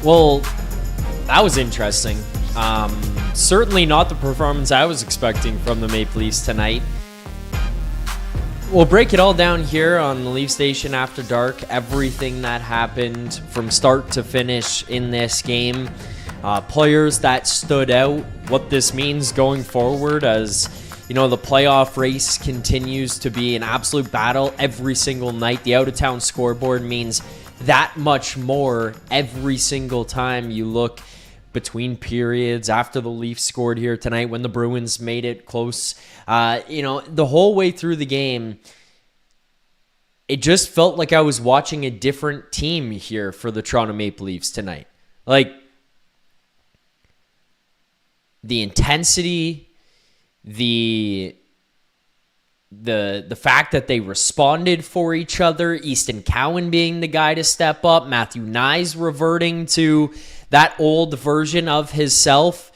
Well, that was interesting. Certainly not the performance I was expecting from the Maple Leafs tonight. We'll break it all down here on the Leaf Station After Dark. Everything that happened from start to finish in this game. Players that stood out. What this means going forward as, the playoff race continues to be an absolute battle every single night. The out-of-town scoreboard means that much more every single time you look between periods after the Leafs scored here tonight when the Bruins made it close. The whole way through the game, it just felt like I was watching a different team here for the Toronto Maple Leafs tonight. Like, the intensity, the fact that they responded for each other, Easton Cowan being the guy to step up, Matthew Knies reverting to that old version of himself.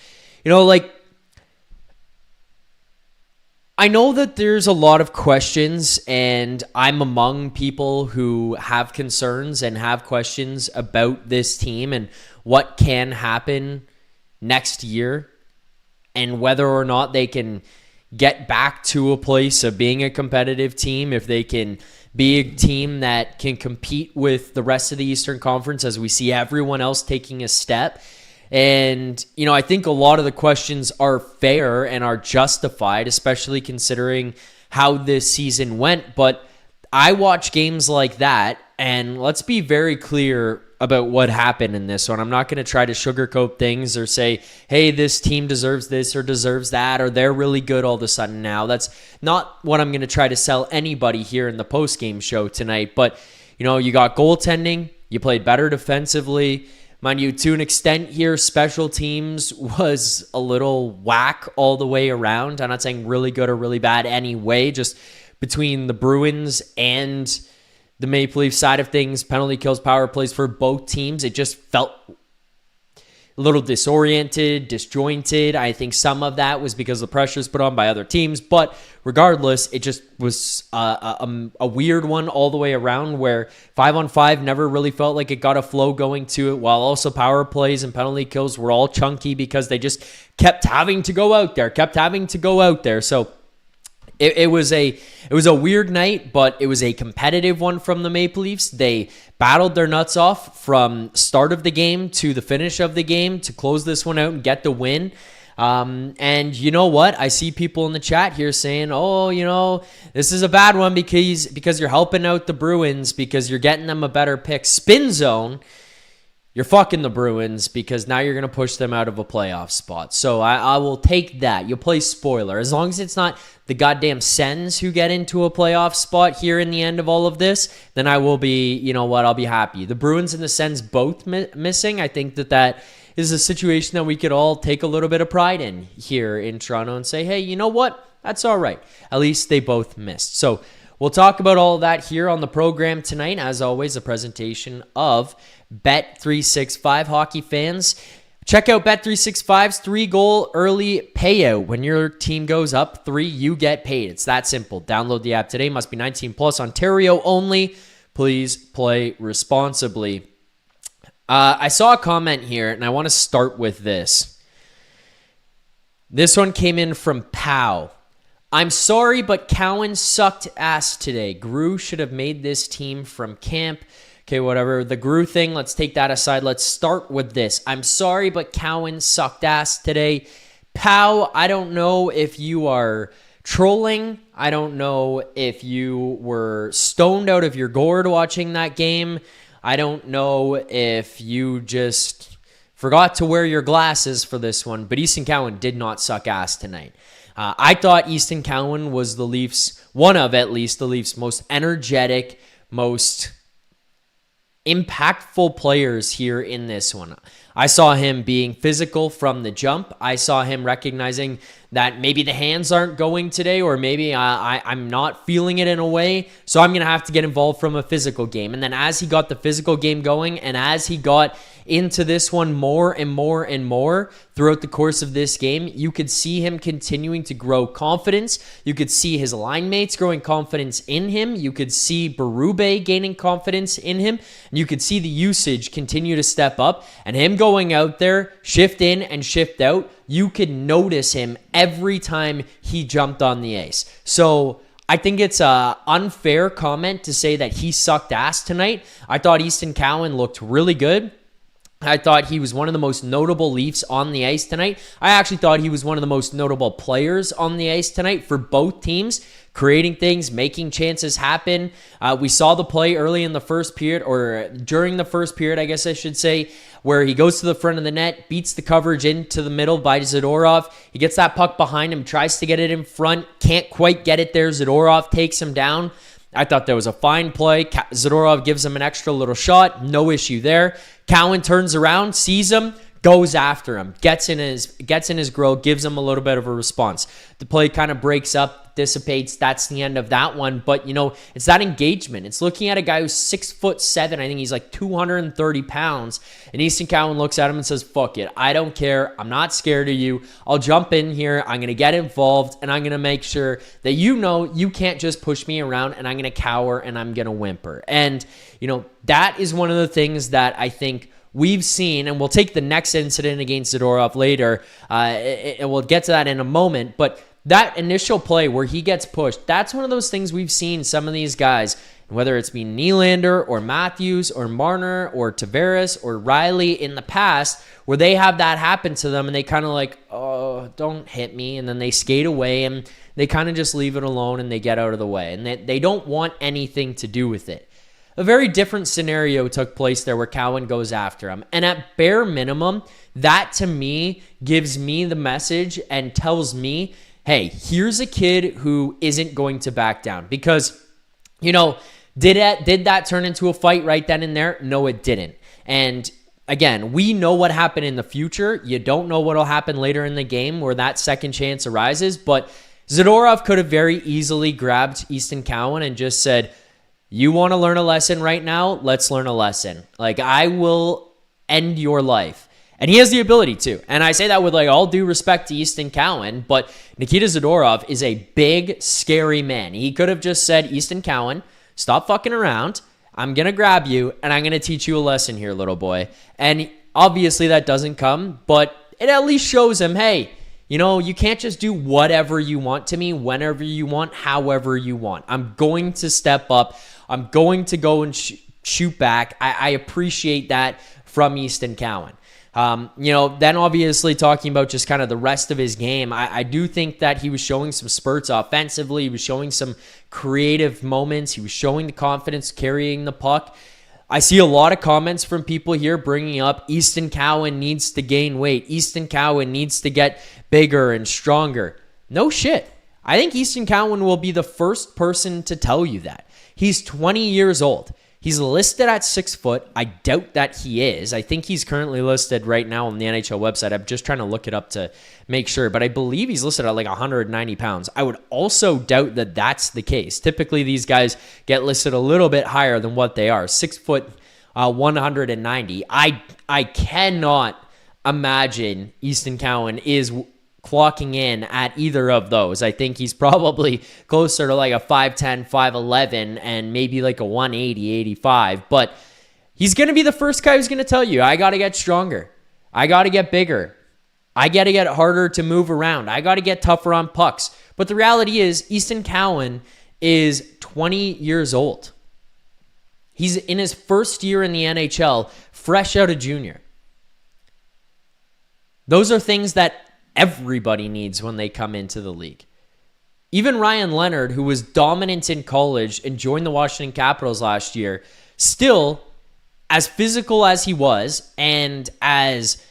I know that there's a lot of questions, and I'm among people who have concerns and have questions about this team and what can happen next year and whether or not they can get back to a place of being a competitive team, if they can be a team that can compete with the rest of the Eastern Conference as we see everyone else taking a step. And, I think a lot of the questions are fair and are justified, especially considering how this season went. But I watch games like that, and let's be very clear about what happened in this one. I'm not going to try to sugarcoat things or say, hey, this team deserves this or deserves that, or they're really good all of a sudden now. That's not what I'm going to try to sell anybody here in the postgame show tonight. But, you got goaltending. You played better defensively. Mind you, to an extent here, special teams was a little whack all the way around. I'm not saying really good or really bad anyway, just between the Bruins and the Maple Leaf side of things, penalty kills, power plays for both teams, it just felt a little disoriented, disjointed. I think some of that was because the pressures put on by other teams, but regardless, it just was a weird one all the way around where 5-on-5 never really felt like it got a flow going to it, while also power plays and penalty kills were all chunky because they just kept having to go out there. So It was a weird night, but it was a competitive one from the Maple Leafs. They battled their nuts off from start of the game to the finish of the game to close this one out and get the win. And you know what? I see people in the chat here saying, this is a bad one because you're helping out the Bruins, because you're getting them a better pick. Spin zone. You're fucking the Bruins because now you're going to push them out of a playoff spot. So I will take that. You'll play spoiler. As long as it's not the goddamn Sens who get into a playoff spot here in the end of all of this, then I will be, I'll be happy. The Bruins and the Sens both missing. I think that is a situation that we could all take a little bit of pride in here in Toronto and say, hey, you know what? That's all right. At least they both missed. So we'll talk about all of that here on the program tonight. As always, a presentation of Bet365. Hockey fans, check out Bet365's 3-goal early payout. When your team goes up 3, you get paid. It's that simple. Download the app today. Must be 19 plus. Ontario only. Please play responsibly. I saw a comment here, and I want to start with this. This one came in from Pow. I'm sorry, but Cowan sucked ass today. Gru should have made this team from camp. Okay, whatever. The Gru thing, let's take that aside. Let's start with this. I'm sorry, but Cowan sucked ass today. Pow, I don't know if you are trolling. I don't know if you were stoned out of your gourd watching that game. I don't know if you just forgot to wear your glasses for this one, but Easton Cowan did not suck ass tonight. I thought Easton Cowan was the Leafs' most energetic, most impactful players here in this one. I saw him being physical from the jump. I saw him recognizing that maybe the hands aren't going today, or maybe I'm not feeling it in a way, so I'm going to have to get involved from a physical game. And then as he got the physical game going, and as he got into this one more and more and more throughout the course of this game. You could see him continuing to grow confidence. You could see his line mates growing confidence in him. You could see Berube gaining confidence in him. And you could see the usage continue to step up. And him going out there, shift in and shift out, you could notice him every time he jumped on the ice. So I think it's an unfair comment to say that he sucked ass tonight. I thought Easton Cowan looked really good. I thought he was one of the most notable Leafs on the ice tonight. I actually thought he was one of the most notable players on the ice tonight for both teams, creating things, making chances happen. We saw the play early in the first period, or during the first period, I guess I should say, where he goes to the front of the net, beats the coverage into the middle by Zadorov. He gets that puck behind him, tries to get it in front, can't quite get it there. Zadorov takes him down. I thought that was a fine play. Zadorov gives him an extra little shot. No issue there. Cowan turns around, sees him, goes after him, gets in his grill, gives him a little bit of a response. The play kind of breaks up, dissipates. That's the end of that one. But, it's that engagement. It's looking at a guy who's 6'7". I think he's like 230 pounds. And Easton Cowan looks at him and says, fuck it. I don't care. I'm not scared of you. I'll jump in here. I'm going to get involved. And I'm going to make sure that you can't just push me around. And I'm going to cower and I'm going to whimper. And, that is one of the things that I think we've seen, and we'll take the next incident against Zadorov later, and we'll get to that in a moment, but that initial play where he gets pushed, that's one of those things we've seen some of these guys, whether it's been Nylander or Matthews or Marner or Tavares or Rielly in the past, where they have that happen to them and they kind of like, oh, don't hit me, and then they skate away and they kind of just leave it alone and they get out of the way, and they don't want anything to do with it. A very different scenario took place there where Cowan goes after him. And at bare minimum, that to me gives me the message and tells me, hey, here's a kid who isn't going to back down. Because, did that turn into a fight right then and there? No, it didn't. And again, we know what happened in the future. You don't know what will happen later in the game where that second chance arises. But Zadorov could have very easily grabbed Easton Cowan and just said, you want to learn a lesson right now? Let's learn a lesson. Like, I will end your life. And he has the ability to. And I say that with all due respect to Easton Cowan, but Nikita Zadorov is a big, scary man. He could have just said, Easton Cowan, stop fucking around. I'm going to grab you, and I'm going to teach you a lesson here, little boy. And obviously that doesn't come, but it at least shows him, hey, you can't just do whatever you want to me, whenever you want, however you want. I'm going to step up. I'm going to go and shoot back. I appreciate that from Easton Cowan. Then obviously talking about just kind of the rest of his game, I do think that he was showing some spurts offensively. He was showing some creative moments. He was showing the confidence carrying the puck. I see a lot of comments from people here bringing up Easton Cowan needs to gain weight. Easton Cowan needs to get bigger and stronger. No shit. I think Easton Cowan will be the first person to tell you that. He's 20 years old. He's listed at 6 foot. I doubt that he is. I think he's currently listed right now on the NHL website. I'm just trying to look it up to make sure, but I believe he's listed at 190 pounds. I would also doubt that that's the case. Typically, these guys get listed a little bit higher than what they are. 6 foot, 190. I cannot imagine Easton Cowan is clocking in at either of those. I think he's probably closer to a 5'10", 5'11", and maybe a 180, 85. But he's going to be the first guy who's going to tell you, I got to get stronger. I got to get bigger. I got to get harder to move around. I got to get tougher on pucks. But the reality is, Easton Cowan is 20 years old. He's in his first year in the NHL, fresh out of junior. Those are things that everybody needs when they come into the league. Even Ryan Leonard, who was dominant in college and joined the Washington Capitals last year, still, as physical as he was and as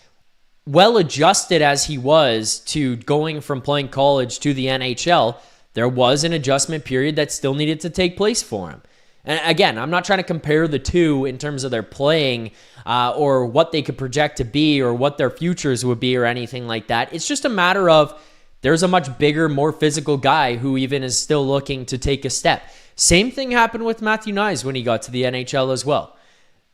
well-adjusted as he was to going from playing college to the NHL, there was an adjustment period that still needed to take place for him. And again, I'm not trying to compare the two in terms of their playing or what they could project to be or what their futures would be or anything like that. It's just a matter of there's a much bigger, more physical guy who even is still looking to take a step. Same thing happened with Matthew Knies when he got to the NHL as well.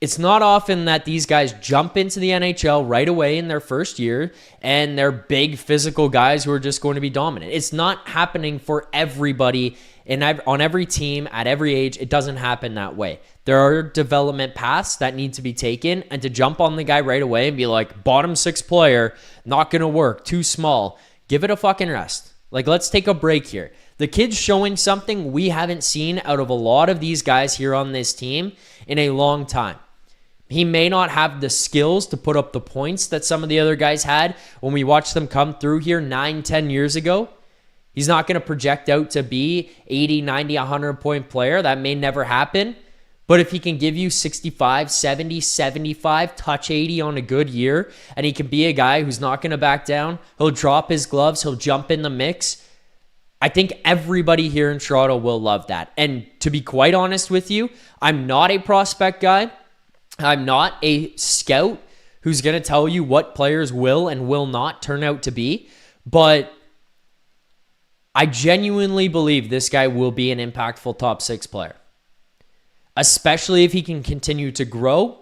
It's not often that these guys jump into the NHL right away in their first year and they're big physical guys who are just going to be dominant. It's not happening for everybody on every team at every age. It doesn't happen that way. There are development paths that need to be taken, and to jump on the guy right away and be like, bottom six player, not going to work, too small, give it a fucking rest. Like, let's take a break here. The kid's showing something we haven't seen out of a lot of these guys here on this team in a long time. He may not have the skills to put up the points that some of the other guys had when we watched them come through here 9-10 years ago. He's not going to project out to be 80, 90, 100-point player. That may never happen. But if he can give you 65, 70, 75, touch 80 on a good year, and he can be a guy who's not going to back down, he'll drop his gloves, he'll jump in the mix, I think everybody here in Toronto will love that. And to be quite honest with you, I'm not a prospect guy. I'm not a scout who's going to tell you what players will and will not turn out to be. But I genuinely believe this guy will be an impactful top six player. Especially if he can continue to grow,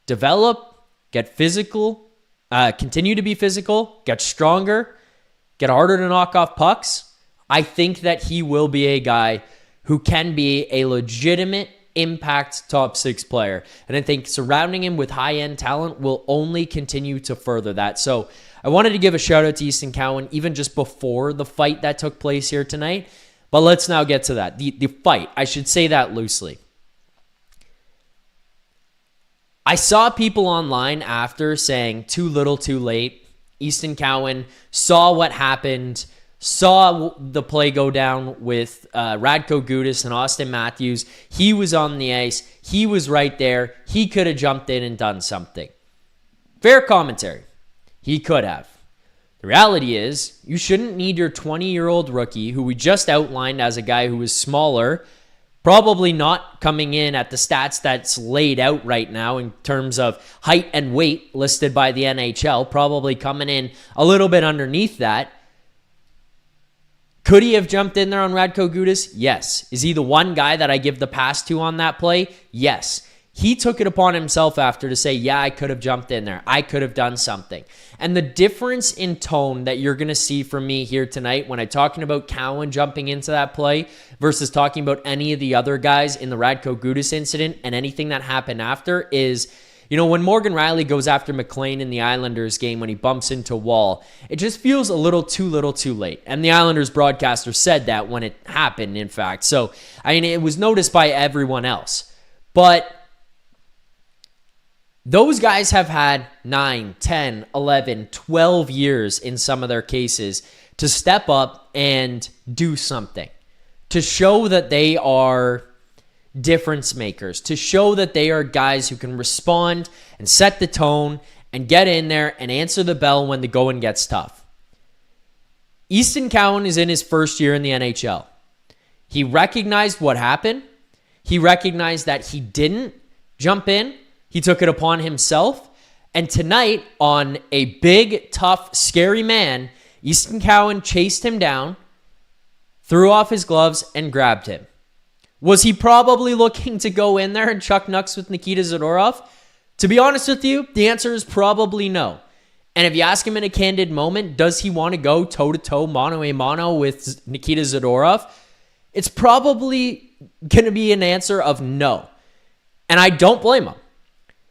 develop, get physical, continue to be physical, get stronger, get harder to knock off pucks. I think that he will be a guy who can be a legitimate impact top six player. And I think surrounding him with high-end talent will only continue to further that. So I wanted to give a shout out to Easton Cowan, even just before the fight that took place here tonight. But let's now get to that. The fight, I should say that loosely. I saw people online after saying too little too late. Easton Cowan saw what happened, saw the play go down with Radko Gudas and Austin Matthews. He was on the ice. He was right there. He could have jumped in and done something. Fair commentary. He could have. The reality is, you shouldn't need your 20-year-old rookie, who we just outlined as a guy who was smaller, probably not coming in at the stats that's laid out right now in terms of height and weight listed by the NHL, probably coming in a little bit underneath that. Could he have jumped in there on Radko Gudas? Yes. Is he the one guy that I give the pass to on that play? Yes. He took it upon himself after to say, yeah, I could have jumped in there. I could have done something. And the difference in tone that you're going to see from me here tonight when I'm talking about Cowan jumping into that play versus talking about any of the other guys in the Radko Gudas incident and anything that happened after is, you know, when Morgan Rielly goes after McLean in the Islanders game when he bumps into Wall, it just feels a little too late. And the Islanders broadcaster said that when it happened, in fact. So, I mean, it was noticed by everyone else. But those guys have had 9, 10, 11, 12 years in some of their cases to step up and do something, to show that they are difference makers, to show that they are guys who can respond and set the tone and get in there and answer the bell when the going gets tough. Easton Cowan is in his first year in the NHL. He recognized what happened. He recognized that he didn't jump in. He took it upon himself. And tonight, on a big, tough, scary man, Easton Cowan chased him down, threw off his gloves, and grabbed him. Was he probably looking to go in there and chuck knucks with Nikita Zadorov? To be honest with you, the answer is probably no. And if you ask him in a candid moment, does he want to go toe-to-toe, mano-a-mano with Nikita Zadorov? It's probably going to be an answer of no. And I don't blame him.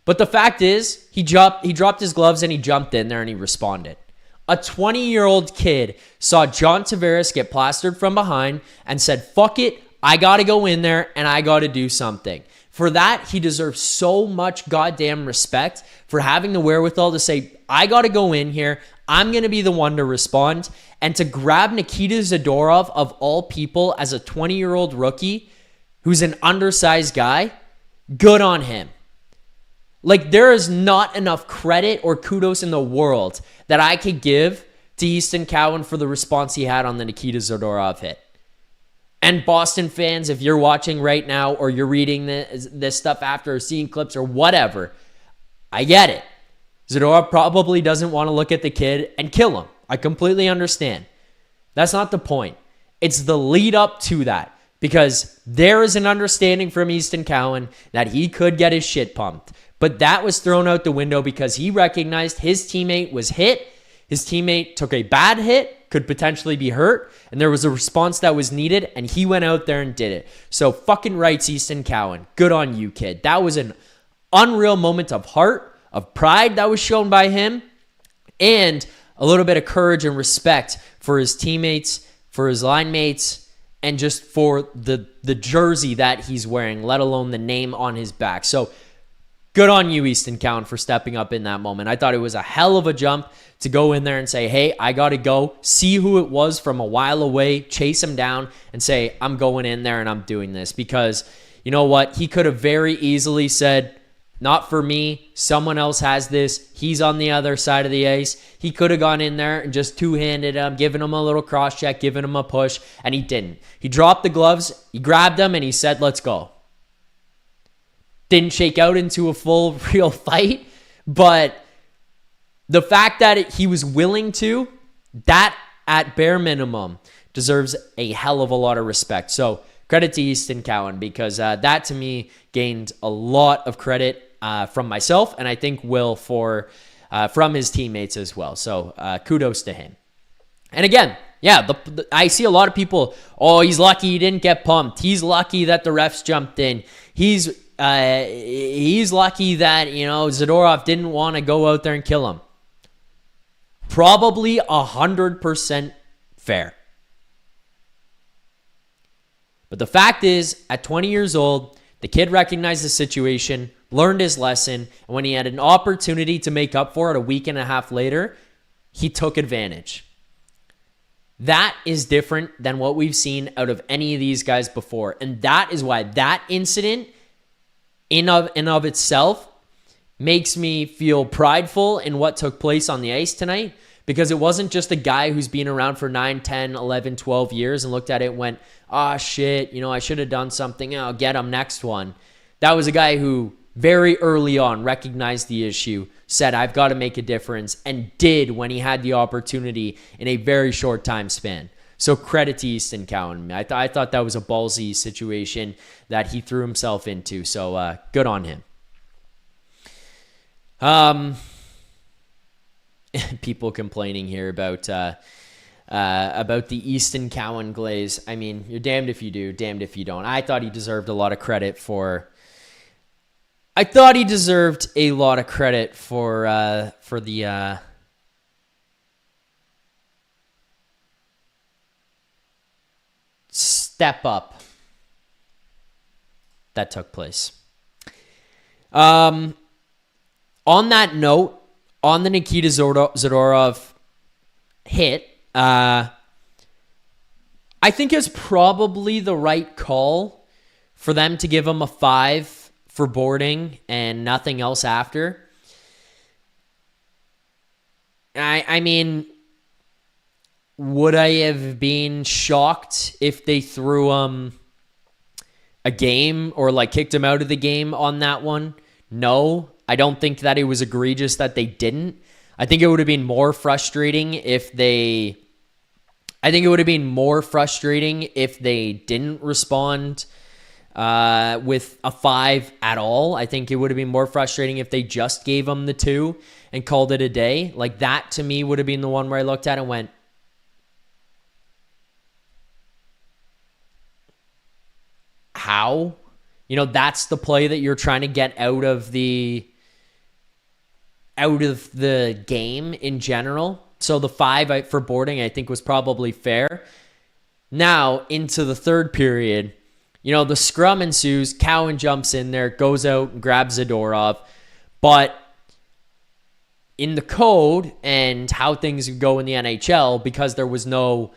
But the fact is, he dropped his gloves and he jumped in there and he responded. A 20-year-old kid saw John Tavares get plastered from behind and said, fuck it, I got to go in there and I got to do something. For that, he deserves so much goddamn respect for having the wherewithal to say, I got to go in here, I'm going to be the one to respond. And to grab Nikita Zadorov, of all people, as a 20-year-old rookie who's an undersized guy, good on him. Like, there is not enough credit or kudos in the world that I could give to Easton Cowan for the response he had on the Nikita Zadorov hit. And Boston fans, if you're watching right now or you're reading this stuff after or seeing clips or whatever, I get it. Zadorov probably doesn't want to look at the kid and kill him. I completely understand. That's not the point. It's the lead up to that. Because there is an understanding from Easton Cowan that he could get his shit pumped. But that was thrown out the window because he recognized his teammate was hit. His teammate took a bad hit, could potentially be hurt, and there was a response that was needed, and he went out there and did it. So fucking rights, Easton Cowan. Good on you, kid. That was an unreal moment of heart, of pride that was shown by him, and a little bit of courage and respect for his teammates, for his line mates, and just for the jersey that he's wearing, let alone the name on his back. So good on you, Easton Cowan, for stepping up in that moment. I thought it was a hell of a jump to go in there and say, hey, I got to go, see who it was from a while away, chase him down, and say, I'm going in there and I'm doing this. Because you know what? He could have very easily said, not for me, someone else has this. He's on the other side of the ice. He could have gone in there and just two-handed him, given him a little cross-check, given him a push, and he didn't. He dropped the gloves, he grabbed them, and he said, let's go. Didn't shake out into a full, real fight, but the fact that he was willing to, that at bare minimum deserves a hell of a lot of respect. So credit to Easton Cowan, because that to me gained a lot of credit from myself, and I think will from his teammates as well. So kudos to him. And again, yeah, I see a lot of people, oh, he's lucky he didn't get pumped. He's lucky that the refs jumped in. He's lucky that, Zadorov didn't want to go out there and kill him. Probably 100% fair. But the fact is, at 20 years old, the kid recognized the situation, learned his lesson, and when he had an opportunity to make up for it a week and a half later, he took advantage. That is different than what we've seen out of any of these guys before. And that is why that incident in of itself makes me feel prideful in what took place on the ice tonight, because it wasn't just a guy who's been around for 9, 10, 11, 12 years and looked at it and went, shit, I should have done something. I'll get him next one. That was a guy who very early on recognized the issue, said, I've got to make a difference, and did when he had the opportunity in a very short time span. So credit to Easton Cowan. I thought that was a ballsy situation that he threw himself into. So good on him. People complaining here about the Easton Cowan glaze. I mean, you're damned if you do, damned if you don't. I thought he deserved a lot of credit for the step up that took place. On that note, on the Nikita Zadorov hit, I think it's probably the right call for them to give him a 5 for boarding and nothing else after. I mean, would I have been shocked if they threw him a game or kicked him out of the game on that one? No, I don't think that it was egregious that they didn't. I think it would have been more frustrating if they didn't respond with a 5 at all. I think it would have been more frustrating if they just gave him the 2 and called it a day. That to me would have been the one where I looked at it and went, how? That's the play that you're trying to get out of the game in general. So the 5 for boarding, I think, was probably fair. Now, into the third period, the scrum ensues. Cowan jumps in there, goes out and grabs Zadorov. But in the code and how things go in the NHL, because there was no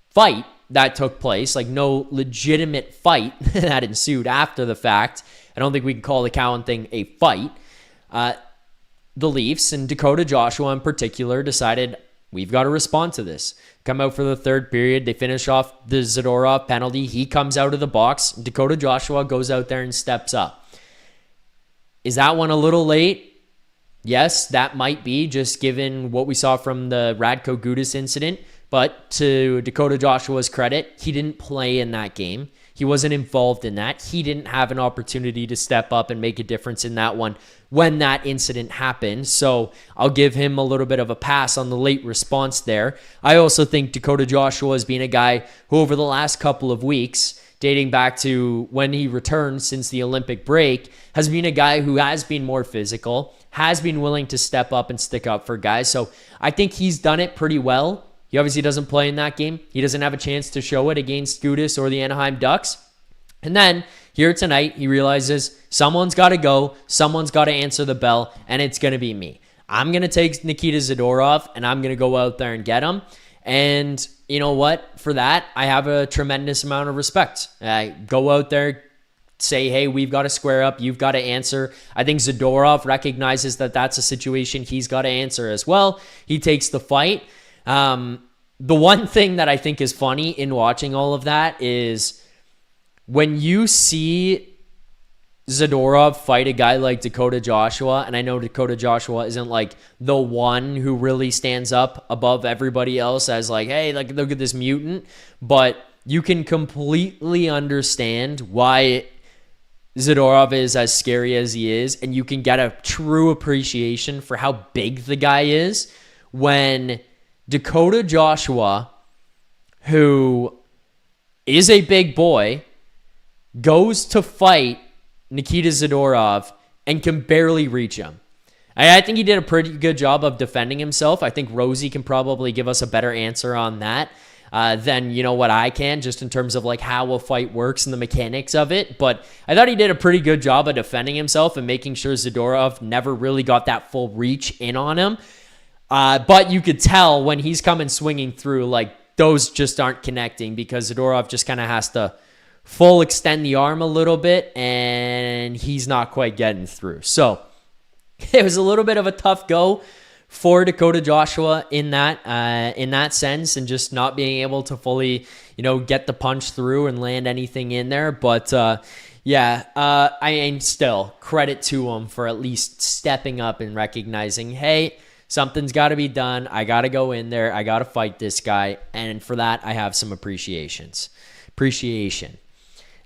fight that took place, no legitimate fight that ensued after the fact, I don't think we can call the Cowan thing a fight. The Leafs, and Dakota Joshua in particular, decided we've got to respond to this. Come out for the third period. They finish off the Zadorov penalty. He comes out of the box. Dakota Joshua goes out there and steps up. Is that one a little late? Yes, that might be, just given what we saw from the Radko Gudas incident. But to Dakota Joshua's credit, he didn't play in that game. He wasn't involved in that. He didn't have an opportunity to step up and make a difference in that one when that incident happened. So I'll give him a little bit of a pass on the late response there. I also think Dakota Joshua has been a guy who over the last couple of weeks, dating back to when he returned since the Olympic break, has been a guy who has been more physical, has been willing to step up and stick up for guys. So I think he's done it pretty well. He obviously doesn't play in that game. He doesn't have a chance to show it against Gudis or the Anaheim Ducks. And then here tonight, he realizes someone's got to go, someone's got to answer the bell, and it's going to be me. I'm going to take Nikita Zadorov, and I'm going to go out there and get him. And you know what? For that, I have a tremendous amount of respect. Go out there, say, hey, we've got to square up. You've got to answer. I think Zadorov recognizes that that's a situation he's got to answer as well. He takes the fight. The one thing that I think is funny in watching all of that is when you see Zadorov fight a guy like Dakota Joshua, and I know Dakota Joshua isn't like the one who really stands up above everybody else as like, hey, like look at this mutant, but you can completely understand why Zadorov is as scary as he is, and you can get a true appreciation for how big the guy is when Dakota Joshua, who is a big boy, goes to fight Nikita Zadorov and can barely reach him. I think he did a pretty good job of defending himself. I think Rosie can probably give us a better answer on that than, you know, what I can, just in terms of like how a fight works and the mechanics of it. But I thought he did a pretty good job of defending himself and making sure Zadorov never really got that full reach in on him. But you could tell when he's coming swinging through, like those just aren't connecting because Zadorov just kind of has to full extend the arm a little bit, and he's not quite getting through. So it was a little bit of a tough go for Dakota Joshua in that sense, and just not being able to fully, you know, get the punch through and land anything in there. But I mean, still credit to him for at least stepping up and recognizing, hey, something's got to be done. I got to go in there. I got to fight this guy, and for that, I have some appreciation.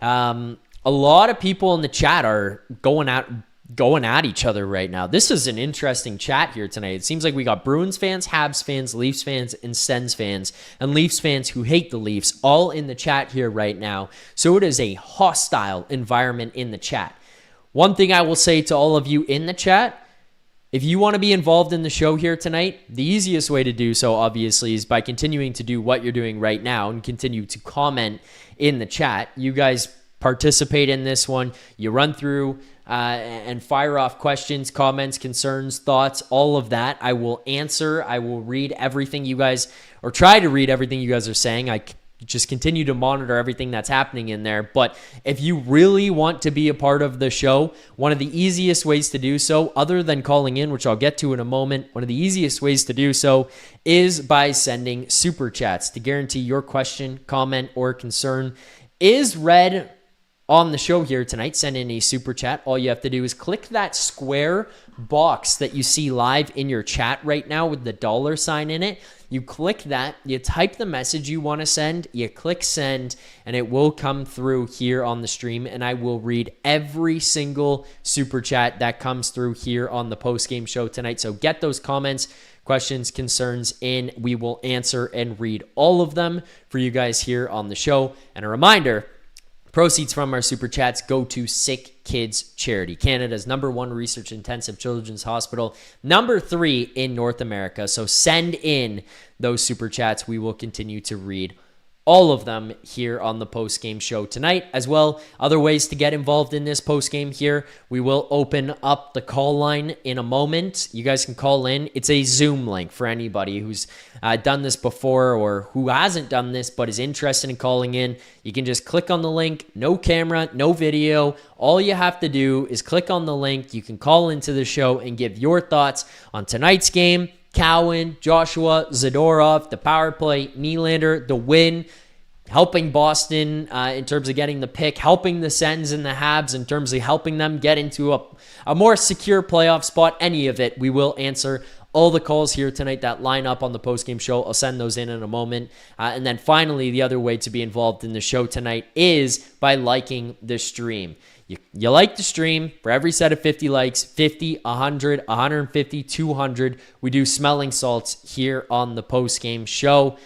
A lot of people in the chat are going at each other right now. This is an interesting chat here tonight. It seems like we got Bruins fans, Habs fans, Leafs fans, and Sens fans, and Leafs fans who hate the Leafs all in the chat here right now. So it is a hostile environment in the chat. One thing I will say to all of you in the chat, if you want to be involved in the show here tonight, the easiest way to do so, obviously, is by continuing to do what you're doing right now and continue to comment in the chat. You guys participate in this one. You run through and fire off questions, comments, concerns, thoughts, all of that. I will answer. I will read everything you guys, or try to read everything you guys are saying. I just continue to monitor everything that's happening in there. But if you really want to be a part of the show, one of the easiest ways to do so, other than calling in, which I'll get to in a moment, one of the easiest ways to do so is by sending super chats to guarantee your question, comment, or concern is read on the show here tonight. Send in a super chat. All you have to do is click that square box that you see live in your chat right now with the $sign in it. You click that, you type the message you want to send, you click send, and it will come through here on the stream, and I will read every single super chat that comes through here on the post-game show tonight. So get those comments, questions, concerns in. We will answer and read all of them for you guys here on the show. And a reminder, proceeds from our super chats go to Sick Kids Charity, Canada's #1 research-intensive children's hospital, #3 in North America. So send in those super chats. We will continue to read all of them here on the post-game show tonight. As well, other ways to get involved in this post-game here. We will open up the call line in a moment. You guys can call in. It's a Zoom link for anybody who's done this before or who hasn't done this but is interested in calling in. You can just click on the link. No camera, no video. All you have to do is click on the link. You can call into the show and give your thoughts on tonight's game, Cowan, Joshua, Zadorov, the power play, Nylander, the win, helping Boston in terms of getting the pick, helping the Sens and the Habs in terms of helping them get into a more secure playoff spot. Any of it, we will answer all the calls here tonight that line up on the postgame show. I'll send those in a moment. And then finally, the other way to be involved in the show tonight is by liking the stream. You like the stream. For every set of 50 likes, 50, 100, 150, 200, we do smelling salts here on the postgame show.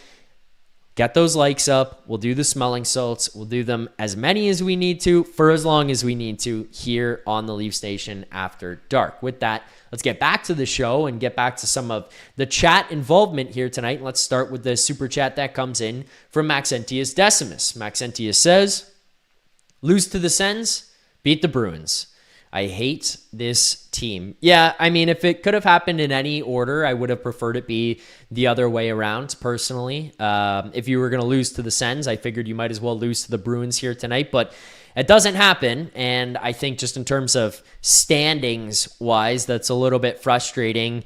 Get those likes up. We'll do the smelling salts. We'll do them as many as we need to for as long as we need to here on the Leaf Station after dark. With that, let's get back to the show and get back to some of the chat involvement here tonight. Let's start with the super chat that comes in from Maxentius Decimus. Maxentius says, lose to the Sens, beat the Bruins. I hate this team. Yeah, I mean, if it could have happened in any order, I would have preferred it be the other way around, personally. If you were going to lose to the Sens, I figured you might as well lose to the Bruins here tonight, but it doesn't happen, and I think just in terms of standings-wise, that's a little bit frustrating.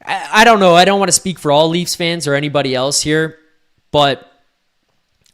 I don't know. I don't want to speak for all Leafs fans or anybody else here, but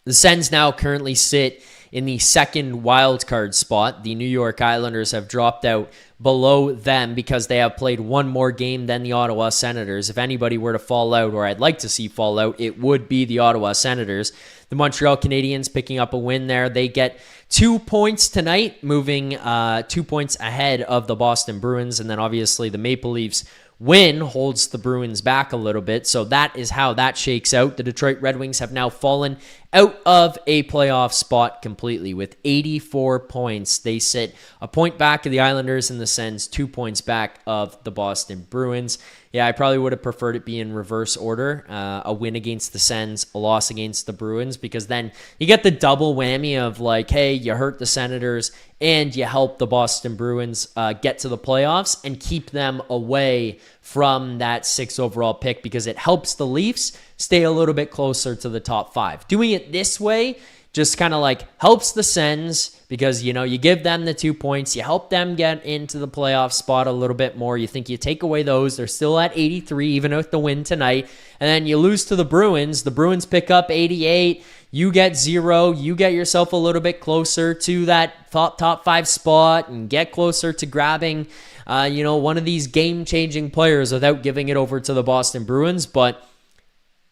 the Sens now currently sit in the second wild card spot. The New York Islanders have dropped out below them because they have played one more game than the Ottawa Senators. If anybody were to fall out, or I'd like to see fall out, it would be the Ottawa Senators. The Montreal Canadiens picking up a win there. They get 2 points tonight, moving 2 points ahead of the Boston Bruins. And then obviously the Maple Leafs win holds the Bruins back a little bit. So that is how that shakes out. The Detroit Red Wings have now fallen out of a playoff spot completely with 84 points. They sit a point back of the Islanders and the Sens, 2 points back of the Boston Bruins. Yeah, I probably would have preferred it be in reverse order. A win against the Sens, a loss against the Bruins, because then you get the double whammy of like, hey, you hurt the Senators and you help the Boston Bruins get to the playoffs and keep them away from that 6th overall pick, because it helps the Leafs stay a little bit closer to the top 5. Doing it this way just kind of like helps the Sens because, you know, you give them the 2 points, you help them get into the playoff spot a little bit more. You think you take away those, they're still at 83 even with the win tonight, and then you lose to the Bruins pick up 88, you get 0, you get yourself a little bit closer to that top 5 spot and get closer to grabbing one of these game-changing players without giving it over to the Boston Bruins, but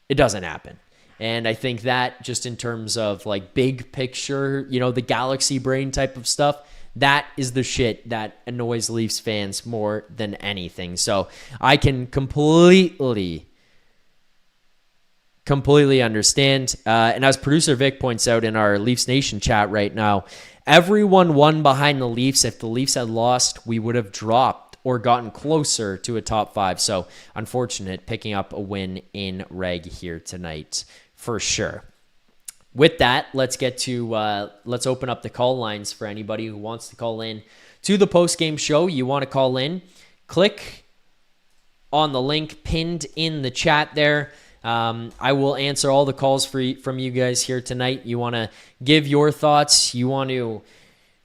it doesn't happen. And I think that just in terms of like big picture, the galaxy brain type of stuff, that is the shit that annoys Leafs fans more than anything. So I can completely understand. And as producer Vic points out in our Leafs Nation chat right now, everyone won behind the Leafs. If the Leafs had lost, we would have dropped or gotten closer to a top 5. So unfortunate picking up a win in reg here tonight for sure. With that, let's open up the call lines for anybody who wants to call in to the postgame show. You want to call in, click on the link pinned in the chat there. I will answer all the calls from you guys here tonight. You want to give your thoughts. You want to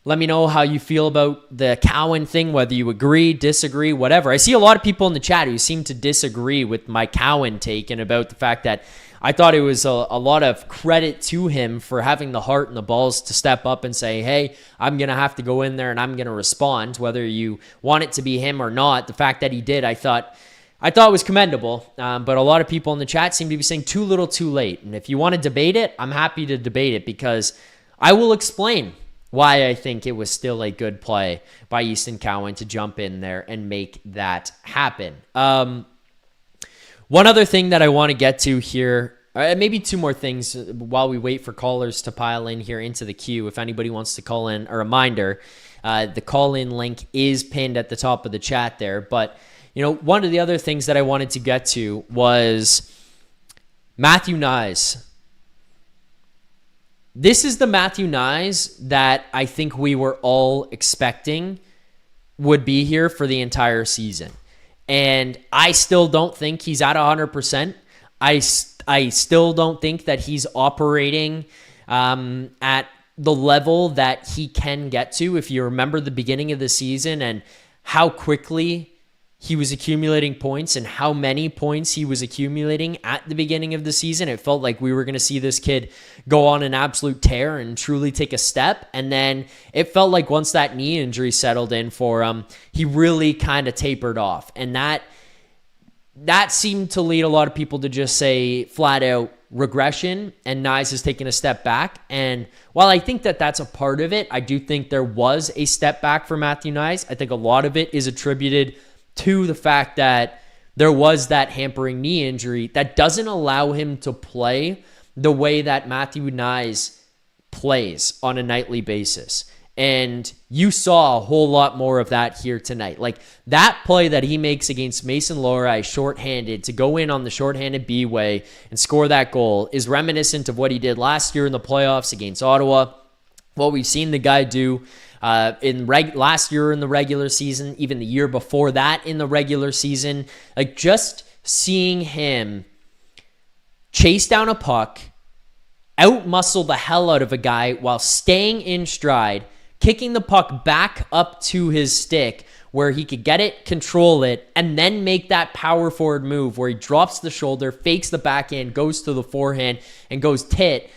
let me know how you feel about the Cowan thing, whether you agree, disagree, whatever. I see a lot of people in the chat who seem to disagree with my Cowan take and about the fact that I thought it was a lot of credit to him for having the heart and the balls to step up and say, hey, I'm going to have to go in there and I'm going to respond, whether you want it to be him or not. The fact that he did, I thought it was commendable, but a lot of people in the chat seem to be saying too little too late. And if you want to debate it, I'm happy to debate it because I will explain why I think it was still a good play by Easton Cowan to jump in there and make that happen. One other thing that I want to get to here, maybe two more things while we wait for callers to pile in here into the queue. If anybody wants to call in, a reminder, the call-in link is pinned at the top of the chat there. But, one of the other things that I wanted to get to was Matthew Knies. This is the Matthew Knies that I think we were all expecting would be here for the entire season. And I still don't think he's at 100%. I still don't think that he's operating at the level that he can get to. If you remember the beginning of the season and how quickly he was accumulating points and how many points he was accumulating at the beginning of the season, it felt like we were going to see this kid go on an absolute tear and truly take a step. And then it felt like once that knee injury settled in for him, he really kind of tapered off. And that that seemed to lead a lot of people to just say flat out regression, and Knies has taken a step back. And while I think that that's a part of it, I do think there was a step back for Matthew Knies. I think a lot of it is attributed to the fact that there was that hampering knee injury that doesn't allow him to play the way that Matthew Knies plays on a nightly basis. And you saw a whole lot more of that here tonight. Like that play that he makes against Mason Lohrei shorthanded to go in on the shorthanded B-way and score that goal is reminiscent of what he did last year in the playoffs against Ottawa. What we've seen the guy do last year in the regular season, even the year before that in the regular season. Like just seeing him chase down a puck, out-muscle the hell out of a guy while staying in stride, kicking the puck back up to his stick where he could get it, control it, and then make that power forward move where he drops the shoulder, fakes the backhand, goes to the forehand, and goes tit.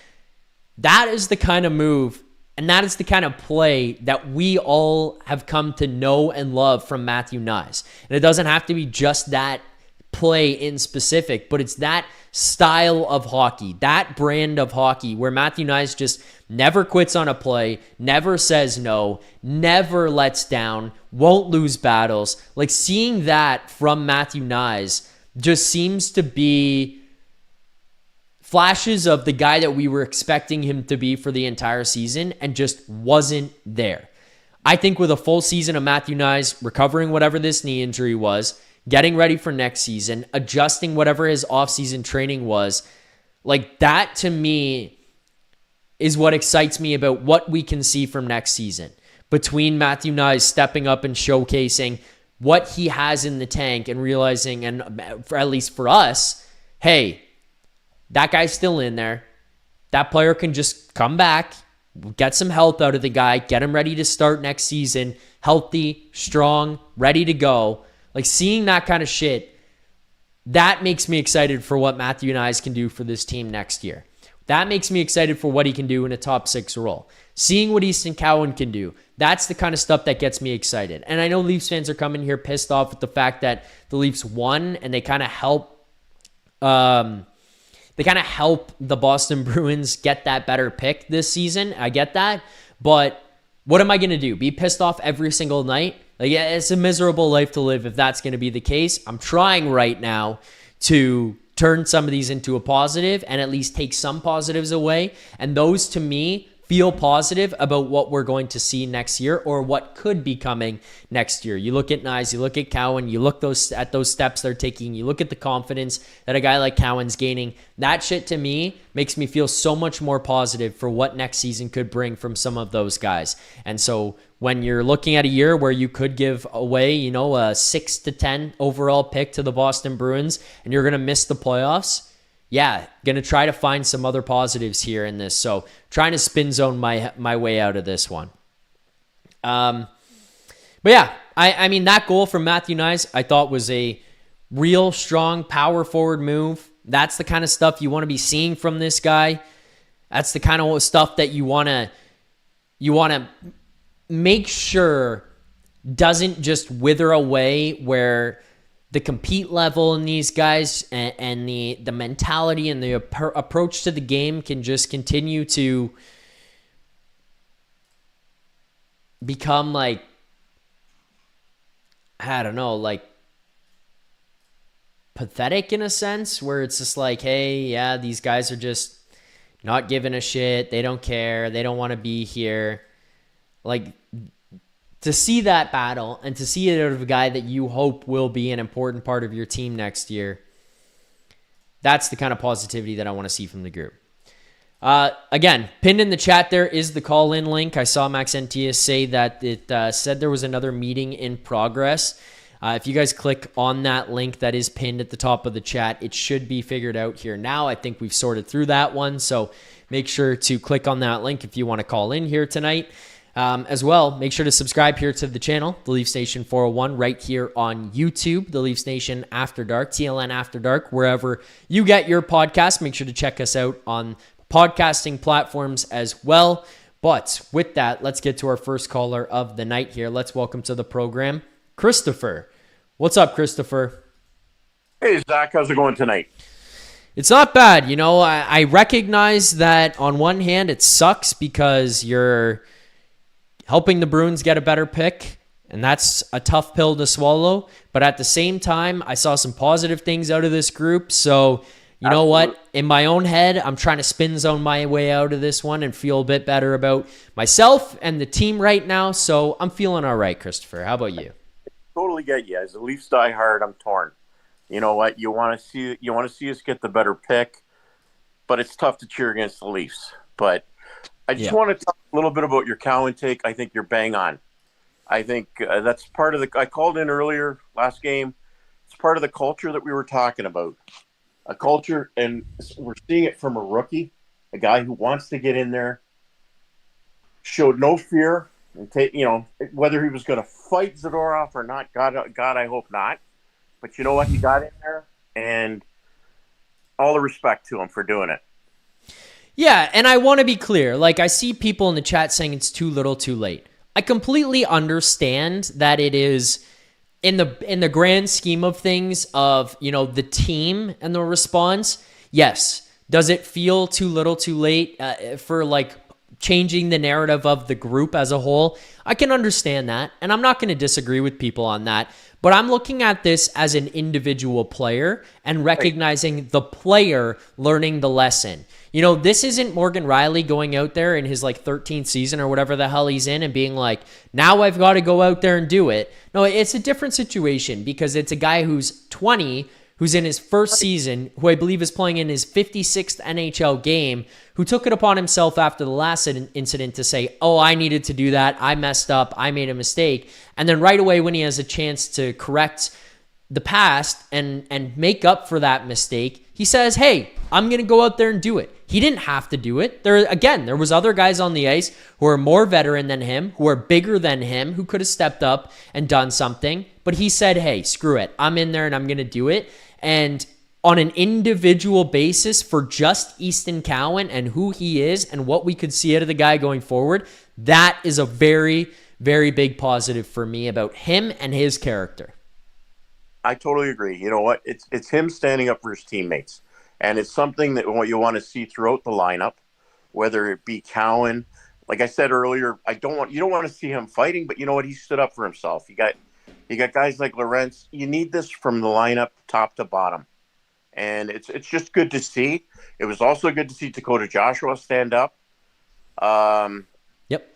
That is the kind of move, and that is the kind of play that we all have come to know and love from Matthew Knies. And it doesn't have to be just that play in specific, but it's that style of hockey, that brand of hockey where Matthew Knies just never quits on a play, never says no, never lets down, won't lose battles. Like seeing that from Matthew Knies just seems to be flashes of the guy that we were expecting him to be for the entire season and just wasn't there. I think with a full season of Matthew Knies recovering whatever this knee injury was, getting ready for next season, adjusting whatever his offseason training was, like that to me is what excites me about what we can see from next season. Between Matthew Knies stepping up and showcasing what he has in the tank and realizing, and for, at least for us, hey, that guy's still in there. That player can just come back, get some health out of the guy, get him ready to start next season, healthy, strong, ready to go. Like seeing that kind of shit, that makes me excited for what Matthew Knies can do for this team next year. That makes me excited for what he can do in a top 6 role. Seeing what Easton Cowan can do, that's the kind of stuff that gets me excited. And I know Leafs fans are coming here pissed off with the fact that the Leafs won and they kind of help the Boston Bruins get that better pick this season. I get that. But what am I going to do? Be pissed off every single night? Like, yeah, it's a miserable life to live if that's going to be the case. I'm trying right now to turn some of these into a positive and at least take some positives away. And those, to me, feel positive about what we're going to see next year or what could be coming next year. You look at Knies, you look at Cowan, you look at those steps they're taking, you look at the confidence that a guy like Cowan's gaining. That shit, to me, makes me feel so much more positive for what next season could bring from some of those guys. And so when you're looking at a year where you could give away, a 6 to 10 overall pick to the Boston Bruins and you're going to miss the playoffs, yeah, going to try to find some other positives here in this. So trying to spin zone my way out of this one. But yeah, I mean, that goal from Matthew Knies, I thought was a real strong power forward move. That's the kind of stuff you want to be seeing from this guy. That's the kind of stuff that you want to make sure doesn't just wither away, where the compete level in these guys and the mentality and the approach to the game can just continue to become like, I don't know, like pathetic in a sense, where it's just like, hey, yeah, these guys are just not giving a shit. They don't care. They don't want to be here. Like, to see that battle and to see it out of a guy that you hope will be an important part of your team next year, that's the kind of positivity that I want to see from the group. Again, pinned in the chat there is the call-in link. I saw Max Entias say that it said there was another meeting in progress. If you guys click on that link that is pinned at the top of the chat, it should be figured out here now. I think we've sorted through that one, so make sure to click on that link if you want to call in here tonight. As well, make sure to subscribe here to the channel, the Leafs Nation 401, right here on YouTube, the Leafs Nation After Dark, TLN After Dark, wherever you get your podcast. Make sure to check us out on podcasting platforms as well. But with that, let's get to our first caller of the night here. Let's welcome to the program, Christopher. What's up, Christopher? Hey, Zach, how's it going tonight? It's not bad. I recognize that on one hand, it sucks because you're helping the Bruins get a better pick, and that's a tough pill to swallow. But at the same time, I saw some positive things out of this group. So, you know Absolutely. what? In my own head, I'm trying to spin zone my way out of this one and feel a bit better about myself and the team right now. So I'm feeling all right, Christopher. How about you? Totally get you. As a Leafs diehard, I'm torn. You know what? You want to see us get the better pick, but it's tough to cheer against the Leafs. But I just Yeah. want to talk a little bit about your Cowan take. I think you're bang on. I think that's part of the. I called in earlier last game. It's part of the culture that we were talking about. A culture, and we're seeing it from a rookie, a guy who wants to get in there, showed no fear, and take whether he was going to fight Zadorov or not. God, I hope not. But you know what? He got in there, and all the respect to him for doing it. Yeah, and I want to be clear. Like, I see people in the chat saying it's too little, too late. I completely understand that it is in the grand scheme of things of, the team and the response. Yes. Does it feel too little, too late for like changing the narrative of the group as a whole? I can understand that, and I'm not going to disagree with people on that. But I'm looking at this as an individual player and Right. recognizing the player learning the lesson. This isn't Morgan Rielly going out there in his like 13th season or whatever the hell he's in and being like, now I've got to go out there and do it. No, it's a different situation because it's a guy who's 20, who's in his first season, who I believe is playing in his 56th NHL game, who took it upon himself after the last incident to say, oh, I needed to do that. I messed up. I made a mistake. And then right away when he has a chance to correct the past and make up for that mistake, he says, hey, I'm going to go out there and do it. He didn't have to do it. There was other guys on the ice who are more veteran than him, who are bigger than him, who could have stepped up and done something. But he said, hey, screw it. I'm in there and I'm going to do it. And on an individual basis for just Easton Cowan and who he is and what we could see out of the guy going forward, that is a very, very big positive for me about him and his character. I totally agree. You know what? It's him standing up for his teammates, and it's something that what you want to see throughout the lineup, whether it be Cowan. Like I said earlier, you don't want to see him fighting, but you know what? He stood up for himself. You got guys like Lawrence. You need this from the lineup, top to bottom, and it's just good to see. It was also good to see Dakota Joshua stand up. Um, Yep.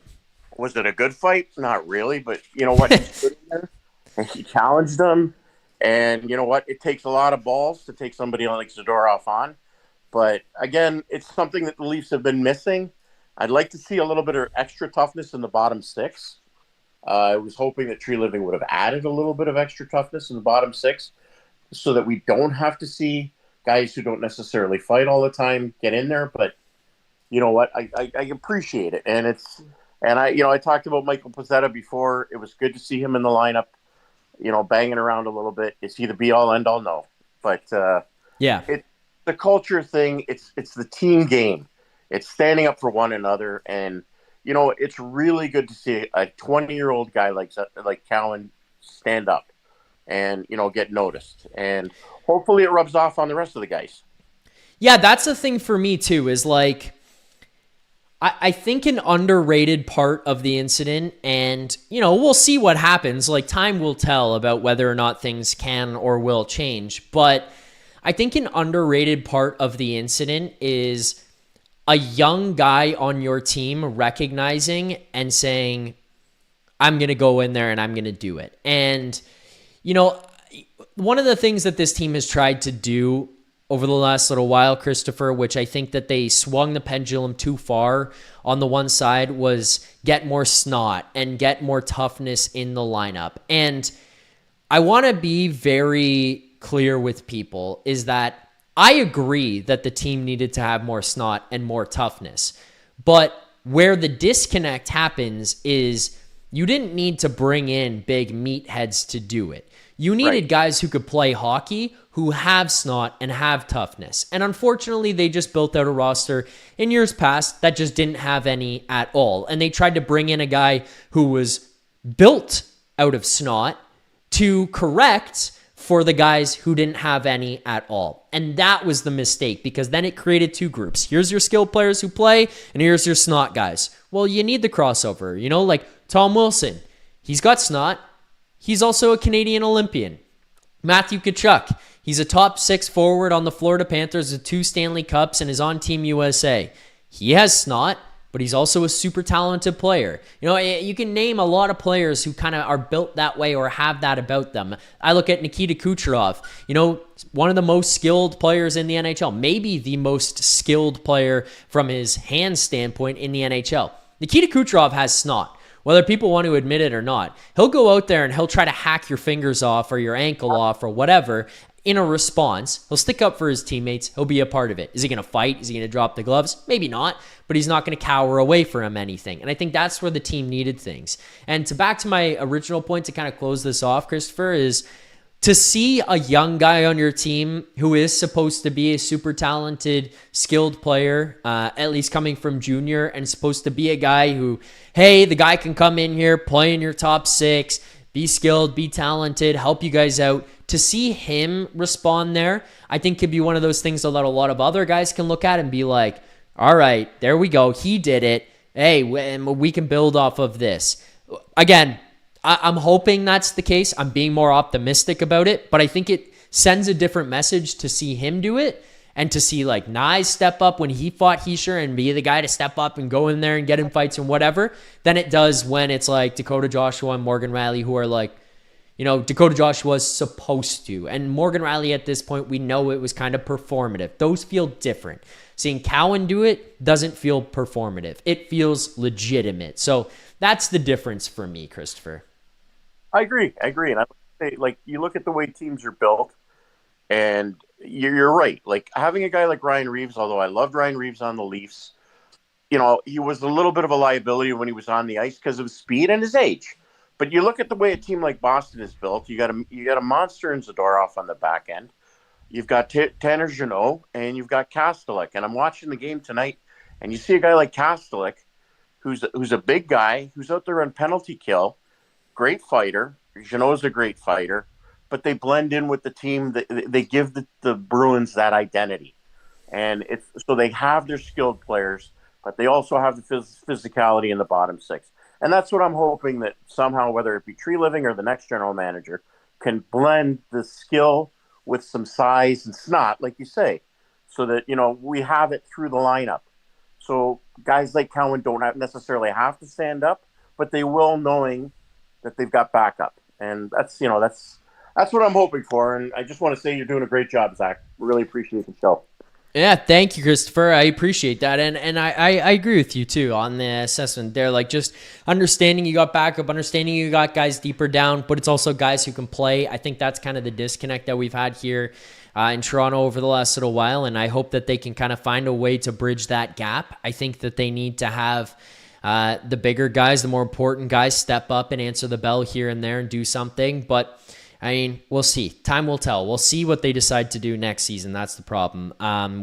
was it a good fight? Not really, but you know what? He stood in there and he challenged them. And you know what? It takes a lot of balls to take somebody like Zadorov on. But again, it's something that the Leafs have been missing. I'd like to see a little bit of extra toughness in the bottom six. I was hoping that Tree Living would have added a little bit of extra toughness in the bottom six so that we don't have to see guys who don't necessarily fight all the time get in there. But you know what? I appreciate it. And I talked about Michael Pezzetta before. It was good to see him in the lineup, banging around a little bit. Is he the be all end all? No, but Yeah. it's the culture thing. It's the team game. It's standing up for one another, and it's really good to see a 20-year-old guy like Cowan stand up and get noticed, and hopefully it rubs off on the rest of the guys. Yeah, that's the thing for me too, is like, I think an underrated part of the incident, and, we'll see what happens. Like, time will tell about whether or not things can or will change. But I think an underrated part of the incident is a young guy on your team recognizing and saying, I'm going to go in there and I'm going to do it. And, you know, one of the things that this team has tried to do over the last little while, Christopher, which I think that they swung the pendulum too far on the one side, was get more snot and get more toughness in the lineup. And I want to be very clear with people is that I agree that the team needed to have more snot and more toughness. But where the disconnect happens is you didn't need to bring in big meatheads to do it. You needed Right. guys who could play hockey, who have snot and have toughness. And unfortunately, they just built out a roster in years past that just didn't have any at all. And they tried to bring in a guy who was built out of snot to correct for the guys who didn't have any at all. And that was the mistake, because then it created two groups. Here's your skilled players who play, and here's your snot guys. Well, you need the crossover. Like Tom Wilson. He's got snot. He's also a Canadian Olympian. Matthew Tkachuk. He's a top 6 forward on the Florida Panthers with 2 Stanley Cups and is on Team USA. He has snot, but he's also a super talented player. You can name a lot of players who kind of are built that way or have that about them. I look at Nikita Kucherov, one of the most skilled players in the NHL, maybe the most skilled player from his hand standpoint in the NHL. Nikita Kucherov has snot. Whether people want to admit it or not, he'll go out there and he'll try to hack your fingers off or your ankle off or whatever in a response. He'll stick up for his teammates. He'll be a part of it. Is he going to fight? Is he going to drop the gloves? Maybe not, but he's not going to cower away from anything. And I think that's where the team needed things. And back to my original point to kind of close this off, Christopher, is to see a young guy on your team who is supposed to be a super talented, skilled player, at least coming from junior, and supposed to be a guy who, hey, the guy can come in here, play in your top 6, be skilled, be talented, help you guys out. To see him respond there, I think could be one of those things that a lot of other guys can look at and be like, all right, there we go. He did it. Hey, we can build off of this. Again, I'm hoping that's the case. I'm being more optimistic about it, but I think it sends a different message to see him do it and to see like Knies step up when he fought Hischier and be the guy to step up and go in there and get in fights and whatever, than it does when it's like Dakota Joshua and Morgan Rielly who are like, Dakota Joshua was supposed to. And Morgan Rielly at this point, we know it was kind of performative. Those feel different. Seeing Cowan do it doesn't feel performative. It feels legitimate. So that's the difference for me, Christopher. I agree. And I would say, like, you look at the way teams are built, and you're right. Like, having a guy like Ryan Reeves, although I loved Ryan Reeves on the Leafs, he was a little bit of a liability when he was on the ice because of his speed and his age. But you look at the way a team like Boston is built, you got a monster in Zadorov on the back end. You've got Tanner Jeannot, and you've got Kastelik. And I'm watching the game tonight, and you see a guy like Kastelik, who's a big guy, who's out there on penalty kill, great fighter. Jeannot's a great fighter, but they blend in with the team. They give the Bruins that identity. And so they have their skilled players, but they also have the physicality in the bottom 6. And that's what I'm hoping that somehow, whether it be Tree Living or the next general manager, can blend the skill with some size and snot, like you say, so that, we have it through the lineup. So guys like Cowan don't necessarily have to stand up, but they will, knowing that they've got backup. And that's what I'm hoping for. And I just want to say you're doing a great job, Zach. Really appreciate the show. Yeah, thank you, Christopher. I appreciate that. And I agree with you, too, on the assessment there. Like, just understanding you got backup, understanding you got guys deeper down, but it's also guys who can play. I think that's kind of the disconnect that we've had here in Toronto over the last little while, and I hope that they can kind of find a way to bridge that gap. I think that they need to have the bigger guys, the more important guys, step up and answer the bell here and there and do something, but we'll see. Time will tell. We'll see what they decide to do next season. That's the problem.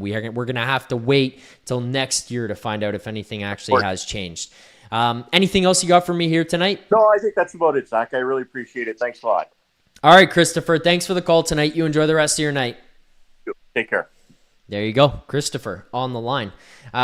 We're going to have to wait till next year to find out if anything actually has changed. Anything else you got for me here tonight? No, I think that's about it, Zach. I really appreciate it. Thanks a lot. All right, Christopher. Thanks for the call tonight. You enjoy the rest of your night. Take care. There you go. Christopher on the line.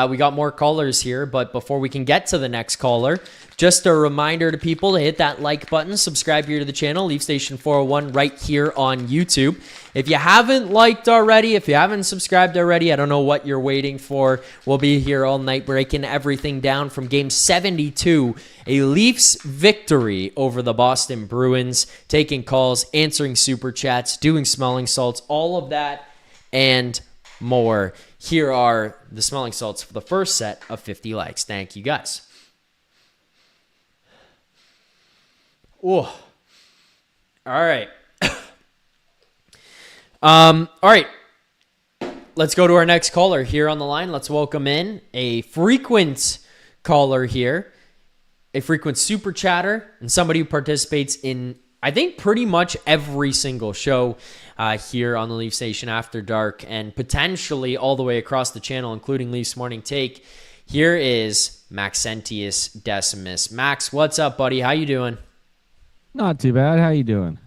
We got more callers here, but before we can get to the next caller, just a reminder to people to hit that like button, subscribe here to the channel, Leaf Station 401 right here on YouTube. If you haven't liked already, if you haven't subscribed already, I don't know what you're waiting for. We'll be here all night breaking everything down from Game 72, a Leafs victory over the Boston Bruins, taking calls, answering super chats, doing smelling salts, all of that and more. Here are the smelling salts for the first set of 50 likes. Thank you, guys. Oh, all right. All right. Let's go to our next caller here on the line. Let's welcome in a frequent caller here, a frequent super chatter, and somebody who participates in, I think, pretty much every single show here on the Leaf Station After Dark, and potentially all the way across the channel, including Leafs Morning Take. Here is Maxentius Decimus. Max, what's up, buddy? How you doing? Not too bad. How you doing?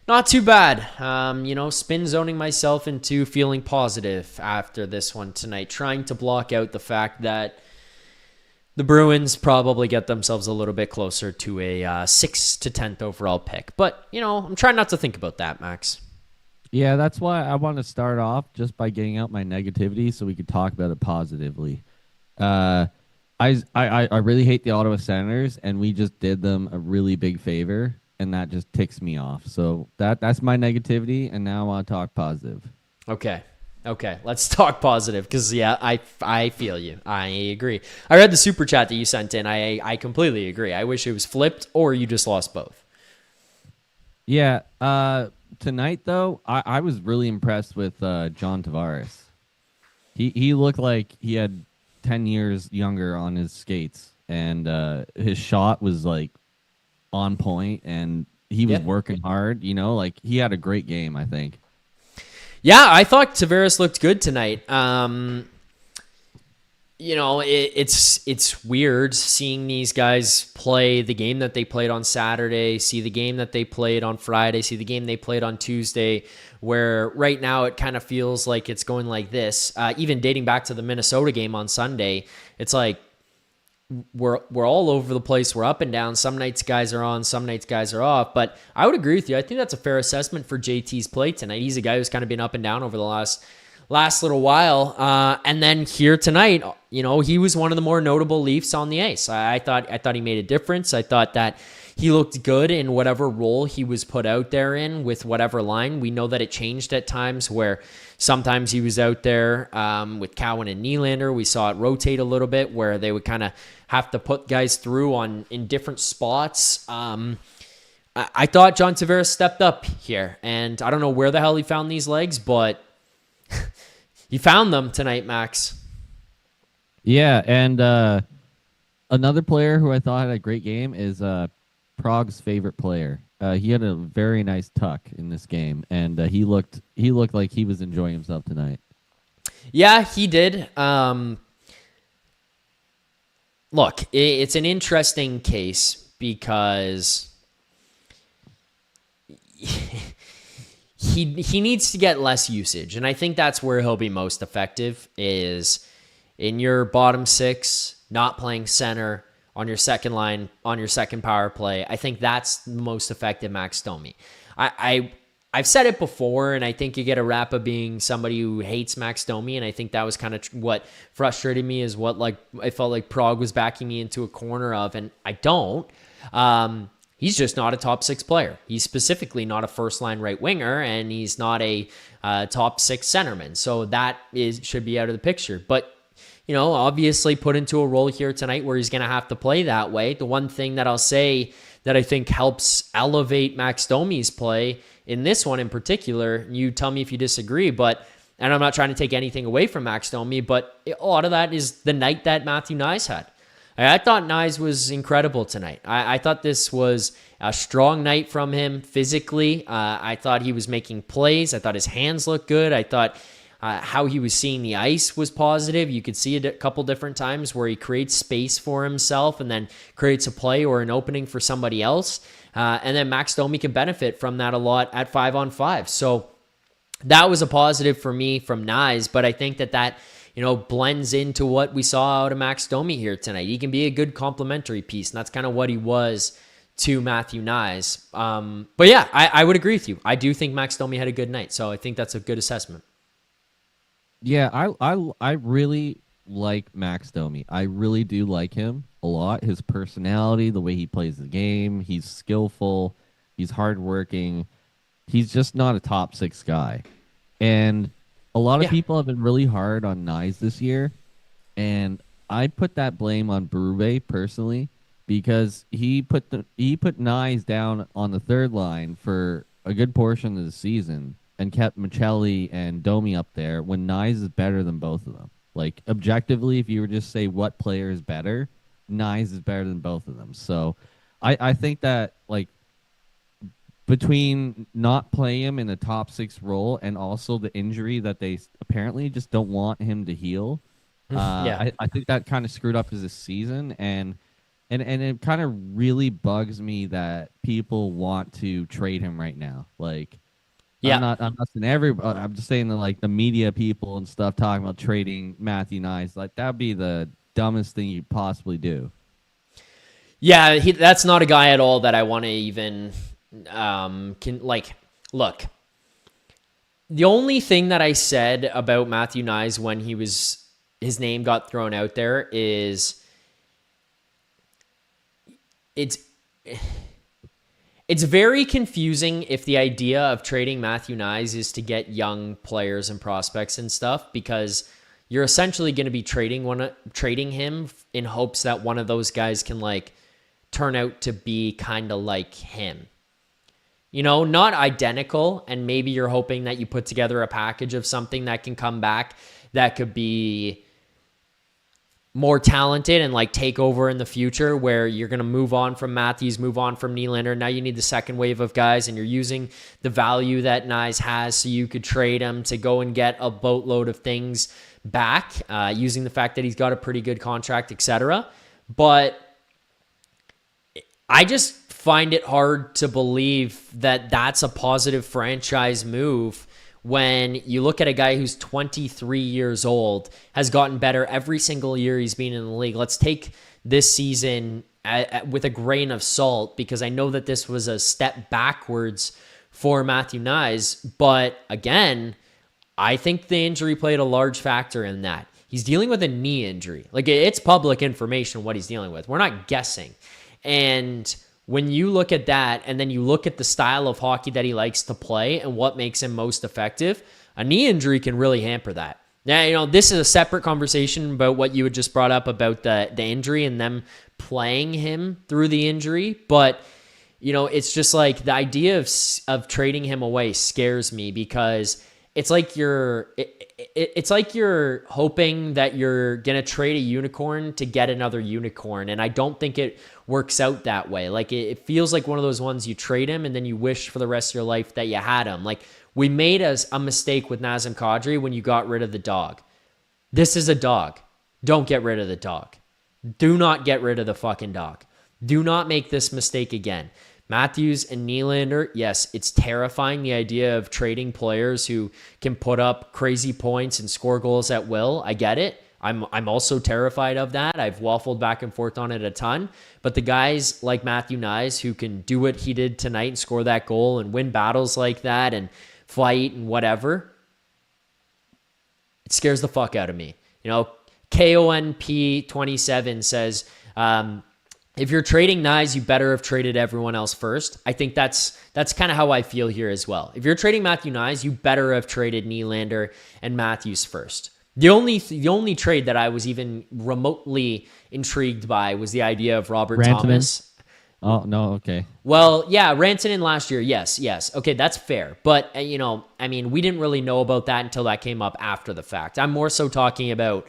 Not too bad. Spin zoning myself into feeling positive after this one tonight, trying to block out the fact that the Bruins probably get themselves a little bit closer to a 6th to 10th overall pick. But, I'm trying not to think about that, Max. Yeah, that's why I want to start off just by getting out my negativity so we could talk about it positively. Uh, I really hate the Ottawa Senators, and we just did them a really big favor, and that just ticks me off. So that's my negativity, and now I want to talk positive. Okay. Let's talk positive because, yeah, I feel you. I agree. I read the super chat that you sent in. I completely agree. I wish it was flipped or you just lost both. Yeah. Tonight, though, I was really impressed with John Tavares. He looked like he had 10 years younger on his skates, and his shot was like on point, and he was working hard. He had a great game, I think. Yeah, I thought Tavares looked good tonight. It's weird seeing these guys play the game that they played on Saturday, see the game that they played on Friday, see the game they played on Tuesday, where right now it kind of feels like it's going like this. Even dating back to the Minnesota game on Sunday, it's like we're all over the place. We're up and down. Some nights guys are on, some nights guys are off. But I would agree with you. I think that's a fair assessment for JT's play tonight. He's a guy who's kind of been up and down over the last little while. And then here tonight, he was one of the more notable Leafs on the ice. I thought he made a difference. I thought that he looked good in whatever role he was put out there in with whatever line. We know that it changed at times where sometimes he was out there with Cowan and Nylander. We saw it rotate a little bit where they would kind of have to put guys through in different spots. I thought John Tavares stepped up here, and I don't know where the hell he found these legs, but he found them tonight, Max. Yeah, and another player who I thought had a great game is Prague's favorite player. He had a very nice tuck in this game, and he looked like he was enjoying himself tonight. Yeah, he did. Look, it's an interesting case because he needs to get less usage, and I think that's where he'll be most effective is in your bottom six, not playing center on your second line, on your second power play. I think that's the most effective Max Domi. I've said it before, and I think you get a rap of being somebody who hates Max Domi, and I think that was kind of what frustrated me is what I felt like Prague was backing me into a corner of, and I don't. He's just not a top six player. He's specifically not a first-line right winger, and he's not a top six centerman. So that should be out of the picture. But, obviously put into a role here tonight where he's going to have to play that way. The one thing that I'll say that I think helps elevate Max Domi's play in this one in particular, you tell me if you disagree, and I'm not trying to take anything away from Max Domi, but a lot of that is the night that Matthew Knies had. I thought Knies was incredible tonight. I thought this was a strong night from him physically. I thought he was making plays. I thought his hands looked good. I thought how he was seeing the ice was positive. You could see it a couple different times where he creates space for himself and then creates a play or an opening for somebody else. And then Max Domi can benefit from that a lot at 5-on-5. So that was a positive for me from Knies, but I think that blends into what we saw out of Max Domi here tonight. He can be a good complementary piece, and that's kind of what he was to Matthew Knies. But yeah, I would agree with you. I do think Max Domi had a good night, so I think that's a good assessment. Yeah, I really like Max Domi. I really do like him a lot. His personality, the way he plays the game, he's skillful, he's hardworking. He's just not a top six guy. And a lot of people have been really hard on Knies this year, and I put that blame on Berube personally because he put Knies down on the third line for a good portion of the season and kept Michelli and Domi up there when Knies is better than both of them. Like, objectively, if you were just say what player is better, Knies is better than both of them. So I think that, like, between not playing him in the top six role and also the injury that they apparently just don't want him to heal, I think that kind of screwed up his season. And And it kind of really bugs me that people want to trade him right now. Like, Yeah. I'm not saying everybody. I'm just saying that like the media people and stuff talking about trading Matthew Knies, like that'd be the dumbest thing you possibly do. Yeah, that's not a guy at all that I want to even can like look. The only thing that I said about Matthew Knies when his name got thrown out there is it's it's very confusing if the idea of trading Matthew Knies is to get young players and prospects and stuff, because you're essentially going to be trading him in hopes that one of those guys can like turn out to be kind of like him. You know, not identical, and maybe you're hoping that you put together a package of something that can come back that could be more talented and like take over in the future, where you're going to move on from Matthews, move on from Nylander. Now you need the second wave of guys, and you're using the value that Knies has so you could trade him to go and get a boatload of things back, using the fact that he's got a pretty good contract, etc. But I just find it hard to believe that that's a positive franchise move when you look at a guy who's 23 years old, has gotten better every single year he's been in the league. Let's take this season with a grain of salt, because I know that this was a step backwards for Matthew Knies. But again, I think the injury played a large factor in that. He's dealing with a knee injury. Like, it's public information what he's dealing with. We're not guessing. And when you look at that, and then you look at the style of hockey that he likes to play and what makes him most effective, a knee injury can really hamper that. Now, you know, this is a separate conversation about what you had just brought up about the injury and them playing him through the injury. But, you know, it's just like the idea of trading him away scares me, because it's like it's like you're hoping that you're going to trade a unicorn to get another unicorn. And I don't think it works out that way. Like, it feels like one of those ones you trade him and then you wish for the rest of your life that you had him. Like, we made a mistake with Nazem Kadri when you got rid of the dog. This is a dog. Don't get rid of the dog. Do not get rid of the fucking dog. Do not make this mistake again. Matthews and Nylander, yes, it's terrifying, the idea of trading players who can put up crazy points and score goals at will. I get it. I'm also terrified of that. I've waffled back and forth on it a ton. But the guys like Matthew Knies who can do what he did tonight and score that goal and win battles like that and fight and whatever, it scares the fuck out of me. You know, KONP27 says, if you're trading Knies, you better have traded everyone else first. I think that's kind of how I feel here as well. If you're trading Matthew Knies, you better have traded Nylander and Matthews first. The only trade that I was even remotely intrigued by was the idea of Robert Thomas. Oh, no, okay. Well, yeah, Rantanen last year, yes. Okay, that's fair. But, you know, I mean, we didn't really know about that until that came up after the fact. I'm more so talking about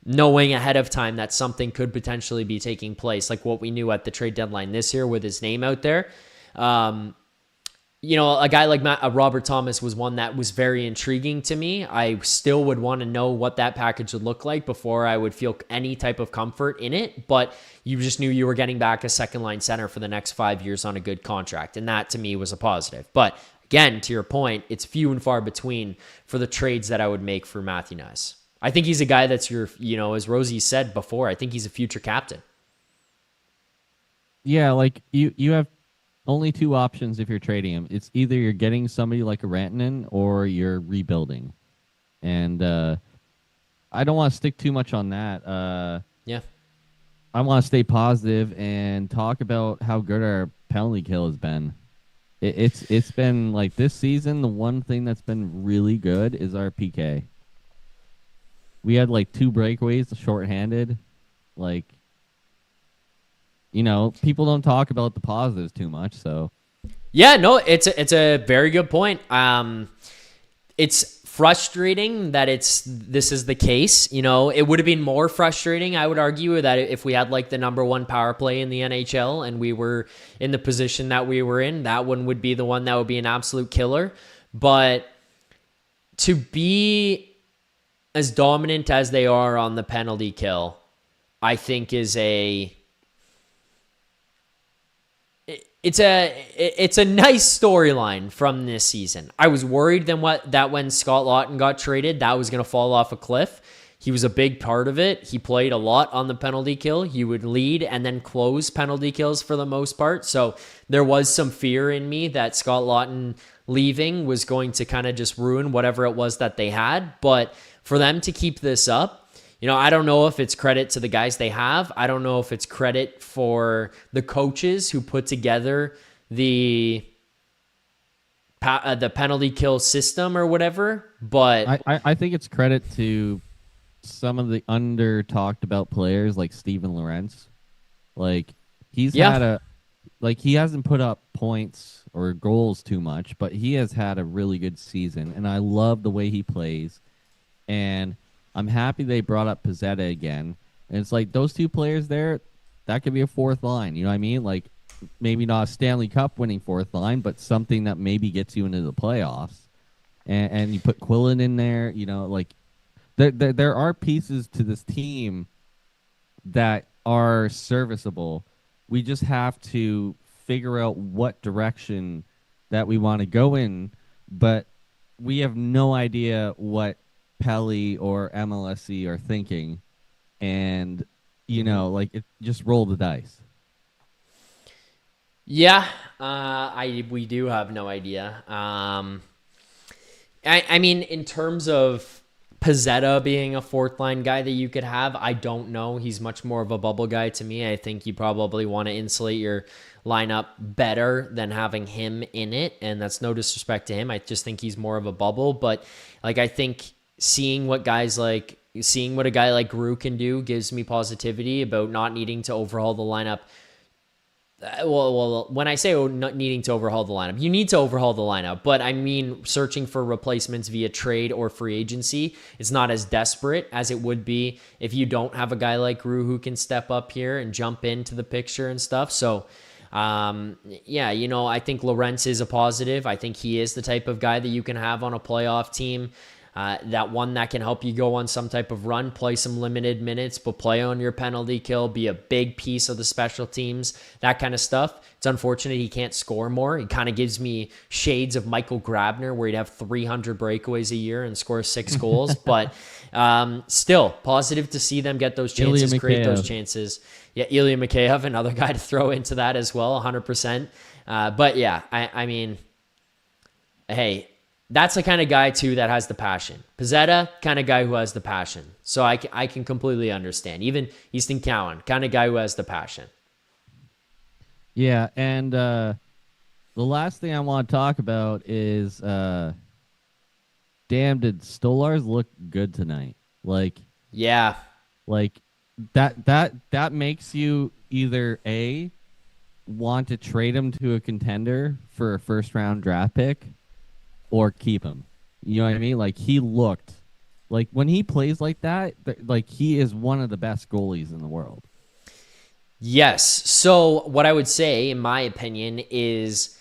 knowing ahead of time that something could potentially be taking place, like what we knew at the trade deadline this year with his name out there. You know, a guy like Robert Thomas was one that was very intriguing to me. I still would want to know what that package would look like before I would feel any type of comfort in it. But you just knew you were getting back a second-line center for the next 5 years on a good contract. And that, to me, was a positive. But again, to your point, it's few and far between for the trades that I would make for Matthew Knies. I think he's a guy that's as Rosie said before, I think he's a future captain. Yeah, like you have only two options if you're trading him. It's either you're getting somebody like a Rantanen or you're rebuilding. And I don't want to stick too much on that. Yeah. I want to stay positive and talk about how good our penalty kill has been. It's been like this season, the one thing that's been really good is our PK. We had like 2 breakaways, shorthanded. Like, you know, people don't talk about the positives too much. So, yeah, no, it's a very good point. It's frustrating that this is the case. You know, it would have been more frustrating, I would argue, that if we had like the number 1 power play in the NHL and we were in the position that we were in, that one would be the one that would be an absolute killer. But to be as dominant as they are on the penalty kill, I think is it's a nice storyline from this season. I was worried that when Scott Laughton got traded, that was going to fall off a cliff. He was a big part of it. He played a lot on the penalty kill. He would lead and then close penalty kills for the most part. So there was some fear in me that Scott Laughton leaving was going to kind of just ruin whatever it was that they had. But for them to keep this up, I don't know if it's credit to the guys they have. I don't know if it's credit for the coaches who put together the penalty kill system or whatever. But I think it's credit to some of the under talked about players like Steven Lorentz. Like he hasn't put up points or goals too much, but he has had a really good season, and I love the way he plays. And I'm happy they brought up Pizzetta again. And it's like those two players there, that could be a fourth line. You know what I mean? Like maybe not a Stanley Cup winning fourth line, but something that maybe gets you into the playoffs. And you put Quillen in there, like there are pieces to this team that are serviceable. We just have to figure out what direction that we want to go in, but we have no idea what Pelly or MLSE are thinking, and it just roll the dice. Yeah, we do have no idea. I mean, in terms of Pizzetta being a fourth line guy that you could have, I don't know. He's much more of a bubble guy to me. I think you probably want to insulate your lineup better than having him in it, and that's no disrespect to him. I just think he's more of a bubble. But I think seeing what a guy like Gru can do gives me positivity about not needing to overhaul the lineup. Well, when I say not needing to overhaul the lineup, you need to overhaul the lineup, but I mean searching for replacements via trade or free agency. It's not as desperate as it would be if you don't have a guy like Gru who can step up here and jump into the picture and stuff. So, I think Lorentz is a positive. I think he is the type of guy that you can have on a playoff team. That one that can help you go on some type of run, play some limited minutes, but play on your penalty kill, be a big piece of the special teams, that kind of stuff. It's unfortunate he can't score more. He kind of gives me shades of Michael Grabner, where he'd have 300 breakaways a year and score 6 goals. But still, positive to see them get those chances, create those chances. Yeah, Ilya Mikheyev, another guy to throw into that as well, 100%. But yeah, I mean, hey, that's the kind of guy, too, that has the passion. Pizzetta, kind of guy who has the passion. So I can completely understand. Even Easton Cowan, kind of guy who has the passion. Yeah, and the last thing I want to talk about is, damn, did Stolarz look good tonight? Yeah. That makes you either, A, want to trade him to a contender for a first-round draft pick, or keep him. You know what I mean? He looked when he plays like that, he is one of the best goalies in the world. Yes. So what I would say, in my opinion, is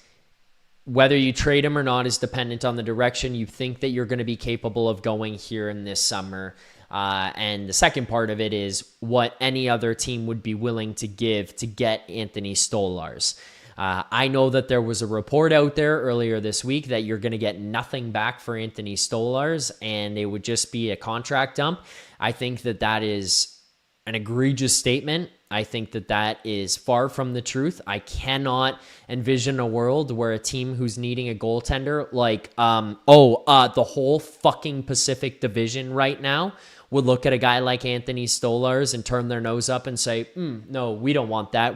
whether you trade him or not is dependent on the direction you think that you're going to be capable of going here in this summer. And the second part of it is what any other team would be willing to give to get Anthony Stolarz. I know that there was a report out there earlier this week that you're going to get nothing back for Anthony Stolarz and it would just be a contract dump. I think that is an egregious statement. I think that is far from the truth. I cannot envision a world where a team who's needing a goaltender the whole fucking Pacific Division right now would look at a guy like Anthony Stolarz and turn their nose up and say, no, we don't want that.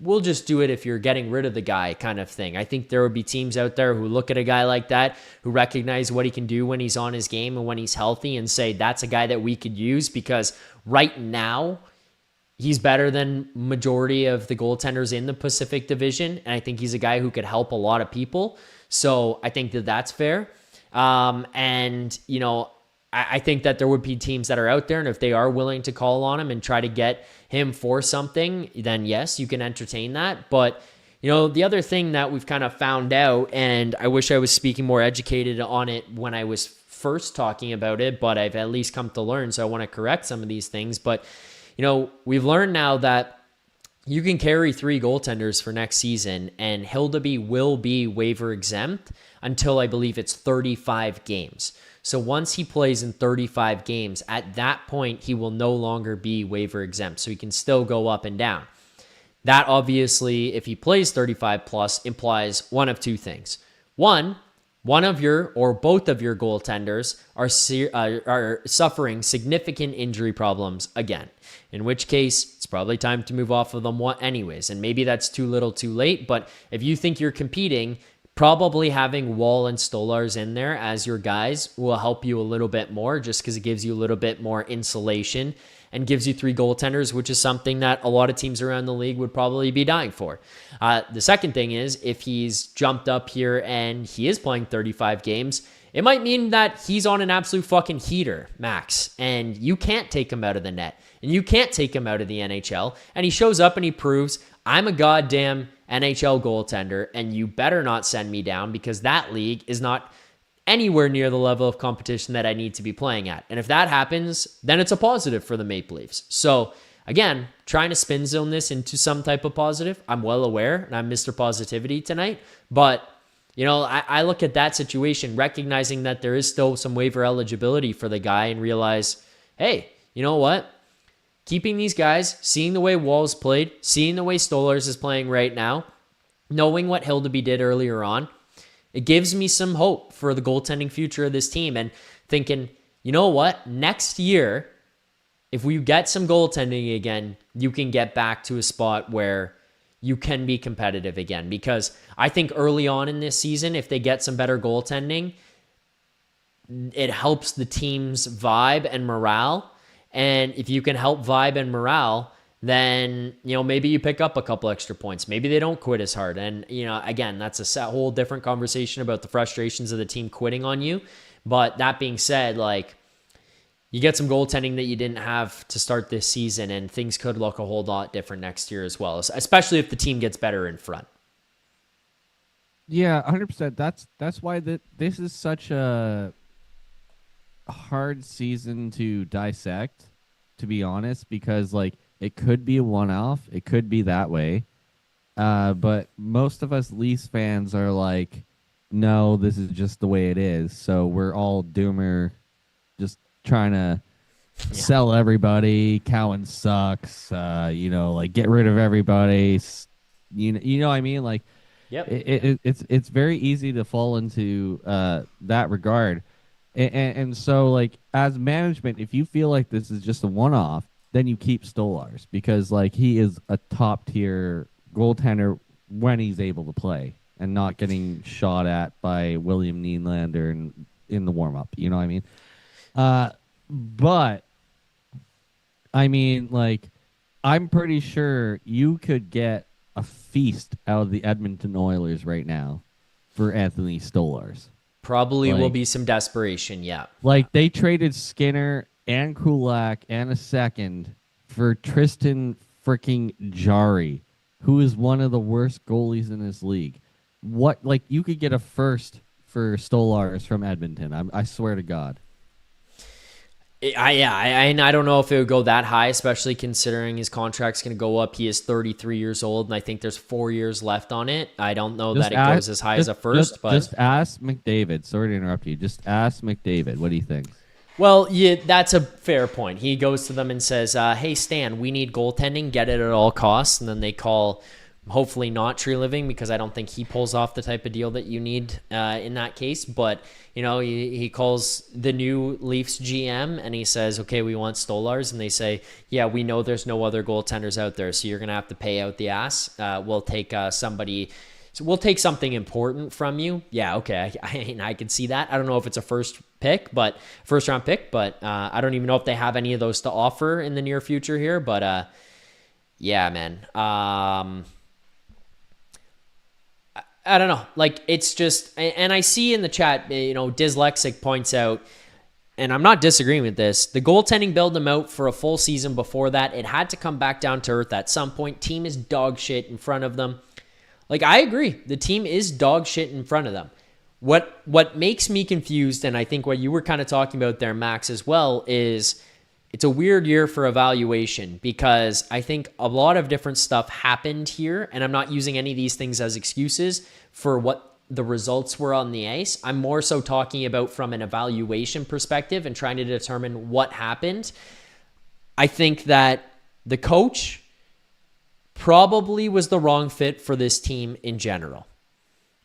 We'll just do it if you're getting rid of the guy, kind of thing. I think there would be teams out there who look at a guy like that, who recognize what he can do when he's on his game and when he's healthy and say, that's a guy that we could use, because right now he's better than majority of the goaltenders in the Pacific Division. And I think he's a guy who could help a lot of people. So I think that's fair. I think that there would be teams that are out there, and if they are willing to call on him and try to get him for something, then yes, you can entertain that. But, the other thing that we've kind of found out, and I wish I was speaking more educated on it when I was first talking about it, but I've at least come to learn, so I want to correct some of these things. But, we've learned now that you can carry 3 goaltenders for next season, and Hildeby will be waiver exempt until I believe it's 35 games. So once he plays in 35 games, at that point, he will no longer be waiver exempt. So he can still go up and down. That obviously, if he plays 35 plus, implies one of two things. One of your or both of your goaltenders are suffering significant injury problems again, in which case it's probably time to move off of them anyways. And maybe that's too little too late, but if you think you're competing, probably having Wall and Stolarz in there as your guys will help you a little bit more, just because it gives you a little bit more insulation and gives you 3 goaltenders, which is something that a lot of teams around the league would probably be dying for. The second thing is, if he's jumped up here and he is playing 35 games, it might mean that he's on an absolute fucking heater, Max, and you can't take him out of the net, and you can't take him out of the NHL, and he shows up and he proves, I'm a goddamn NHL goaltender, and you better not send me down, because that league is not anywhere near the level of competition that I need to be playing at. And if that happens, then it's a positive for the Maple Leafs. So again, trying to spin zone this into some type of positive. I'm well aware, and I'm Mr. Positivity tonight. But, you know, I look at that situation, recognizing that there is still some waiver eligibility for the guy, and realize, hey, you know what? Keeping these guys, seeing the way Wall's played, seeing the way Stolarz is playing right now, knowing what Hildeby did earlier on, it gives me some hope for the goaltending future of this team, and thinking, you know what? Next year, if we get some goaltending again, you can get back to a spot where you can be competitive again. Because I think early on in this season, if they get some better goaltending, it helps the team's vibe and morale. And if you can help vibe and morale, then, you know, maybe you pick up a couple extra points. Maybe they don't quit as hard. And, you know, again, that's a whole different conversation about the frustrations of the team quitting on you. But that being said, like, you get some goaltending that you didn't have to start this season, and things could look a whole lot different next year as well, especially if the team gets better in front. Yeah, 100%. That's why this is such a hard season to dissect, to be honest, because, like, it could be a one-off. It could be that way. But most of us Leafs fans are like, no, this is just the way it is. So we're all doomer, just trying to sell everybody. Cowan sucks. You know, like, get rid of everybody. You know what I mean? Like, yep. It's very easy to fall into that regard. And so, like, as management, if you feel like this is just a one-off, then you keep Stolarz, because, like, he is a top-tier goaltender when he's able to play and not getting shot at by William Nylander in the warm-up. You know what I mean? But, I mean, like, I'm pretty sure you could get a feast out of the Edmonton Oilers right now for Anthony Stolarz. Probably will be some desperation, yeah. Like, they traded Skinner and Kulak and a second for Tristan freaking Jarry, who is one of the worst goalies in this league. What, like, you could get a first for Stolarz from Edmonton. I swear to God. I don't know if it would go that high, especially considering his contract's going to go up. He is 33 years old, and I think there's 4 years left on it. I don't know that it goes as high as a first. But just ask McDavid. Sorry to interrupt you. Just ask McDavid. What do you think? Well, yeah, that's a fair point. He goes to them and says, hey, Stan, we need goaltending. Get it at all costs. And then they call, hopefully not Tree Living, because I don't think he pulls off the type of deal that you need in that case. But, you know, he calls the new Leafs GM and he says, okay, we want Stolarz. And they say, yeah, we know there's no other goaltenders out there, so you're going to have to pay out the ass. We'll take somebody... So we'll take something important from you. Yeah, okay. I can see that. I don't know if it's a first round pick, but I don't even know if they have any of those to offer in the near future here. But yeah, man. I don't know. Like, it's just, and I see in the chat, you know, Dyslexic points out, and I'm not disagreeing with this, the goaltending bailed them out for a full season before that. It had to come back down to earth at some point. Team is dog shit in front of them. Like, I agree. The team is dog shit in front of them. What makes me confused, and I think what you were kind of talking about there, Max, as well, is It's a weird year for evaluation because I think a lot of different stuff happened here, and I'm not using any of these things as excuses for what the results were on the ice. I'm more so talking about from an evaluation perspective and trying to determine what happened. I think that the coach probably was the wrong fit for this team in general.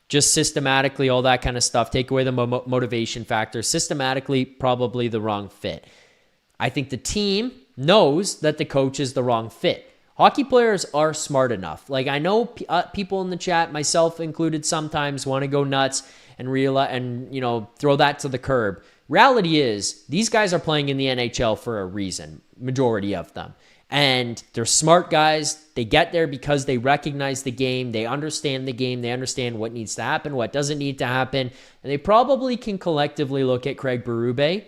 Just systematically, all that kind of stuff. Take away the motivation factor. Systematically, probably the wrong fit. I think the team knows that the coach is the wrong fit. Hockey players are smart enough. Like, I know people in the chat, myself included, sometimes want to go nuts and throw that to the curb. Reality is, these guys are playing in the NHL for a reason, majority of them. And they're smart guys. They get there because they recognize the game. They understand the game. They understand what needs to happen, what doesn't need to happen. And they probably can collectively look at Craig Berube,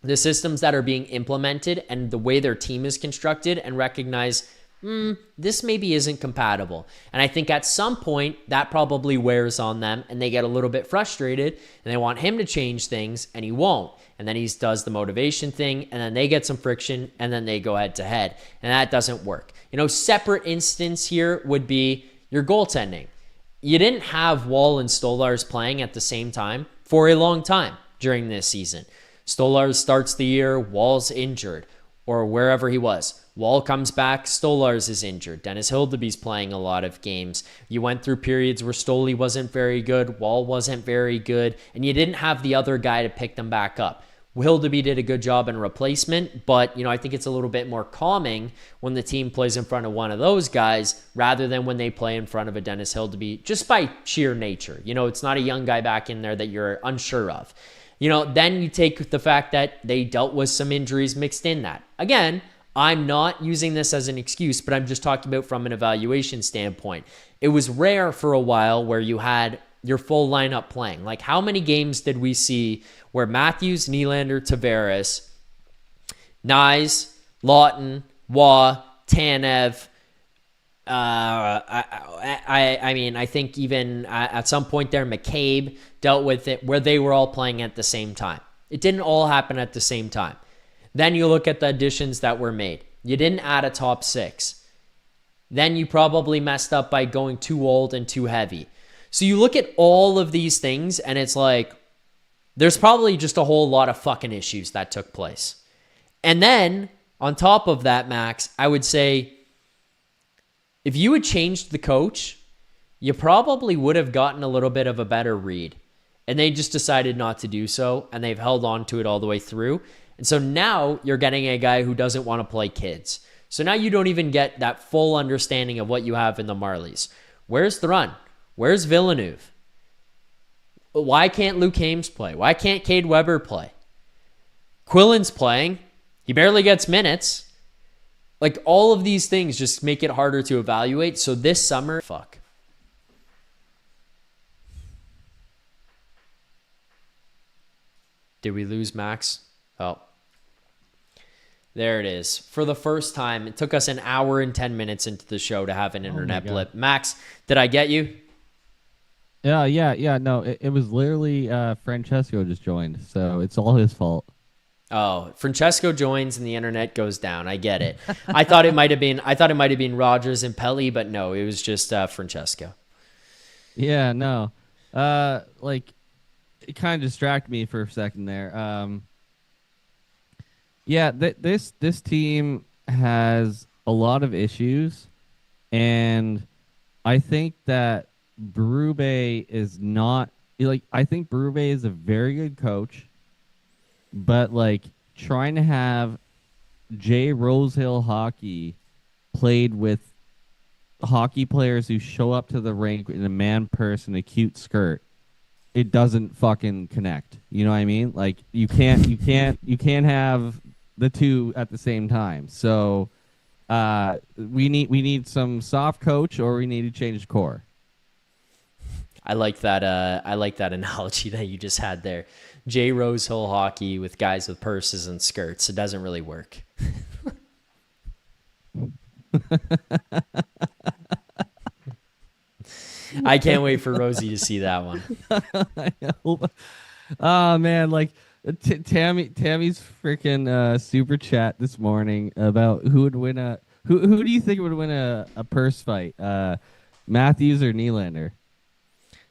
the systems that are being implemented and the way their team is constructed, and recognize, this maybe isn't compatible. And I think at some point that probably wears on them and they get a little bit frustrated and they want him to change things and he won't. And then he does the motivation thing and then they get some friction and then they go head to head. And that doesn't work. Separate instance here would be your goaltending. You didn't have Wall and Stolarz playing at the same time for a long time during this season. Stolarz starts the year, Wall's injured, or wherever he was. Wall comes back, Stolarz is injured. Dennis Hildeby's playing a lot of games. You went through periods where Stoli wasn't very good, Wall wasn't very good, and you didn't have the other guy to pick them back up. Hildeby did a good job in replacement, but I think it's a little bit more calming when the team plays in front of one of those guys rather than when they play in front of a Dennis Hildeby, just by sheer nature. It's not a young guy back in there that you're unsure of. Then you take the fact that they dealt with some injuries mixed in that. Again, I'm not using this as an excuse, but I'm just talking about from an evaluation standpoint. It was rare for a while where you had your full lineup playing. Like, how many games did we see where Matthews, Nylander, Tavares, Knies, Lawton, Waugh, Tanev, I think even at some point there, McCabe dealt with it where they were all playing at the same time. It didn't all happen at the same time. Then you look at the additions that were made. You didn't add a top six. Then you probably messed up by going too old and too heavy. So you look at all of these things and it's like, there's probably just a whole lot of fucking issues that took place. And then on top of that, Max, I would say, if you had changed the coach, you probably would have gotten a little bit of a better read. And they just decided not to do so, and they've held on to it all the way through. And so now you're getting a guy who doesn't want to play kids. So now you don't even get that full understanding of what you have in the Marlies. Where's the run? Where's Villeneuve? Why can't Luke Hames play? Why can't Cade Weber play? Quillen's playing. He barely gets minutes. Like, all of these things just make it harder to evaluate. So this summer, fuck. Did we lose Max? Oh. There it is. For the first time, it took us an hour and 10 minutes into the show to have an internet blip. Max, did I get you? Yeah. No, it was literally Francesco just joined, so it's all his fault. Oh, Francesco joins and the internet goes down. I get it. I thought it might have been Rogers and Pelly, but no, it was just Francesco. Yeah, no. It kind of distracted me for a second there. This team has a lot of issues, and I think that Berube is not I think Berube is a very good coach, but trying to have Jay Rosehill hockey played with hockey players who show up to the rink in a man purse and a cute skirt, it doesn't fucking connect. You know what I mean? You can't have the two at the same time. So we need some soft coach, or we need to change the core. I like that analogy that you just had there. Jay Rosehill hockey with guys with purses and skirts. It doesn't really work. I can't wait for Rosie to see that one. Oh man, Tammy's freaking super chat this morning about who would win a who do you think would win a purse fight? Matthews or Nylander?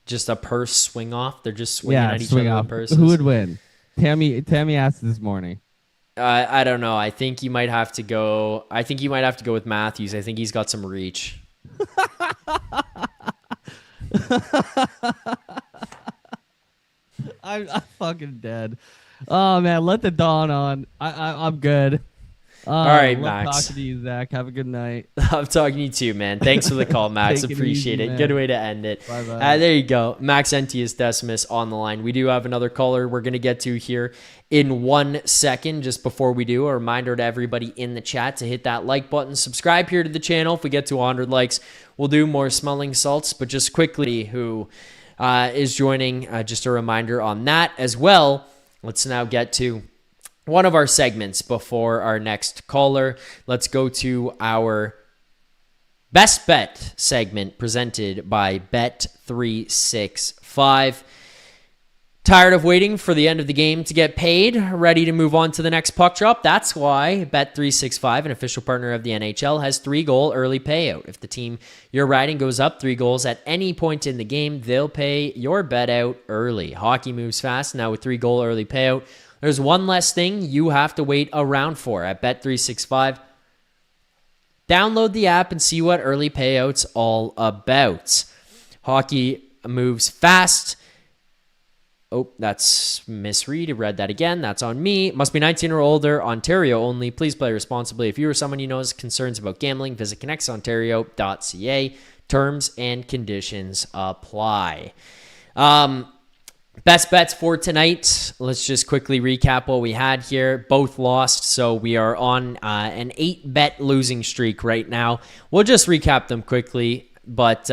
Just a purse swing off. They're just swinging Yeah, at each swing other off. with purses. Who would win? Tammy asked this morning. I don't know. I think you might have to go. I think you might have to go with Matthews. I think he's got some reach. I'm fucking dead. Oh man, let the dawn on. I'm good. All right, love Max. talking to you, Zach. Have a good night. I'm talking to you too, man. Thanks for the call, Max. Take it Appreciate easy, it. man. Good way to end it. Bye-bye. There you go. Max Entius Decimus on the line. We do have another caller we're going to get to here in 1 second. Just before we do, a reminder to everybody in the chat to hit that like button. Subscribe here to the channel. If we get to 100 likes, we'll do more smelling salts. But just quickly, who is joining, just a reminder on that as well. Let's now get to one of our segments before our next caller. Let's go to our best bet segment presented by Bet365. Tired of waiting for the end of the game to get paid? Ready to move on to the next puck drop? That's why Bet365, an official partner of the NHL, has 3-goal early payout. If the team you're riding goes up 3 goals at any point in the game, they'll pay your bet out early. Hockey moves fast. Now with 3-goal early payout, there's one less thing you have to wait around for at Bet365. Download the app and see what early payout's all about. Hockey moves fast. Oh, that's misread. I read that again. That's on me. Must be 19 or older. Ontario only. Please play responsibly. If you or someone you know has concerns about gambling, visit connectsontario.ca. Terms and conditions apply. Best bets for tonight. Let's just quickly recap what we had here. Both lost, so we are on an 8-bet losing streak right now. We'll just recap them quickly. But,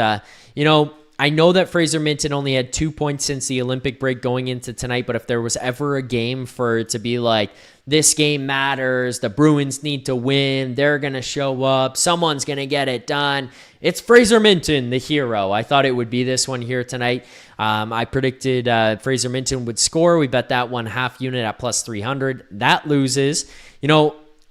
I know that Fraser Minten only had 2 points since the Olympic break going into tonight, but if there was ever a game for it to be like, this game matters, the Bruins need to win, they're going to show up, someone's going to get it done, it's Fraser Minten, the hero. I thought it would be this one here tonight. I predicted Fraser Minten would score. We bet that one half unit at plus 300. That loses.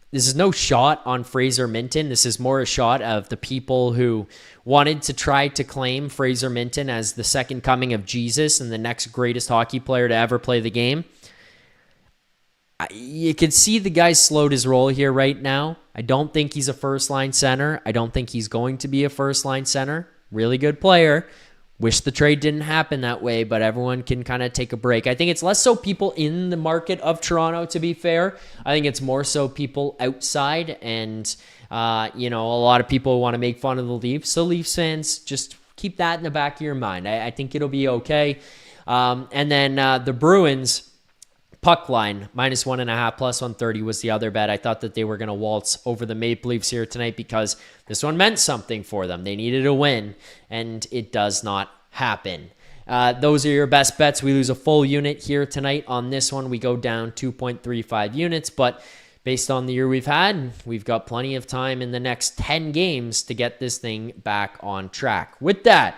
This is no shot on Fraser Minten. This is more a shot of the people who wanted to try to claim Fraser Minten as the second coming of Jesus and the next greatest hockey player to ever play the game. You can see the guy slowed his roll here right now. I don't think he's a first-line center. I don't think he's going to be a first-line center. Really good player. Wish the trade didn't happen that way, but everyone can kind of take a break. I think it's less so people in the market of Toronto, to be fair. I think it's more so people outside, and a lot of people want to make fun of the Leafs. So Leafs fans, just keep that in the back of your mind. I think it'll be okay. And then the Bruins puck line, -1.5, plus 130 was the other bet. I thought that they were going to waltz over the Maple Leafs here tonight because this one meant something for them. They needed a win, and it does not happen. Those are your best bets. We lose a full unit here tonight on this one. We go down 2.35 units, but based on the year we've had, we've got plenty of time in the next 10 games to get this thing back on track. With that,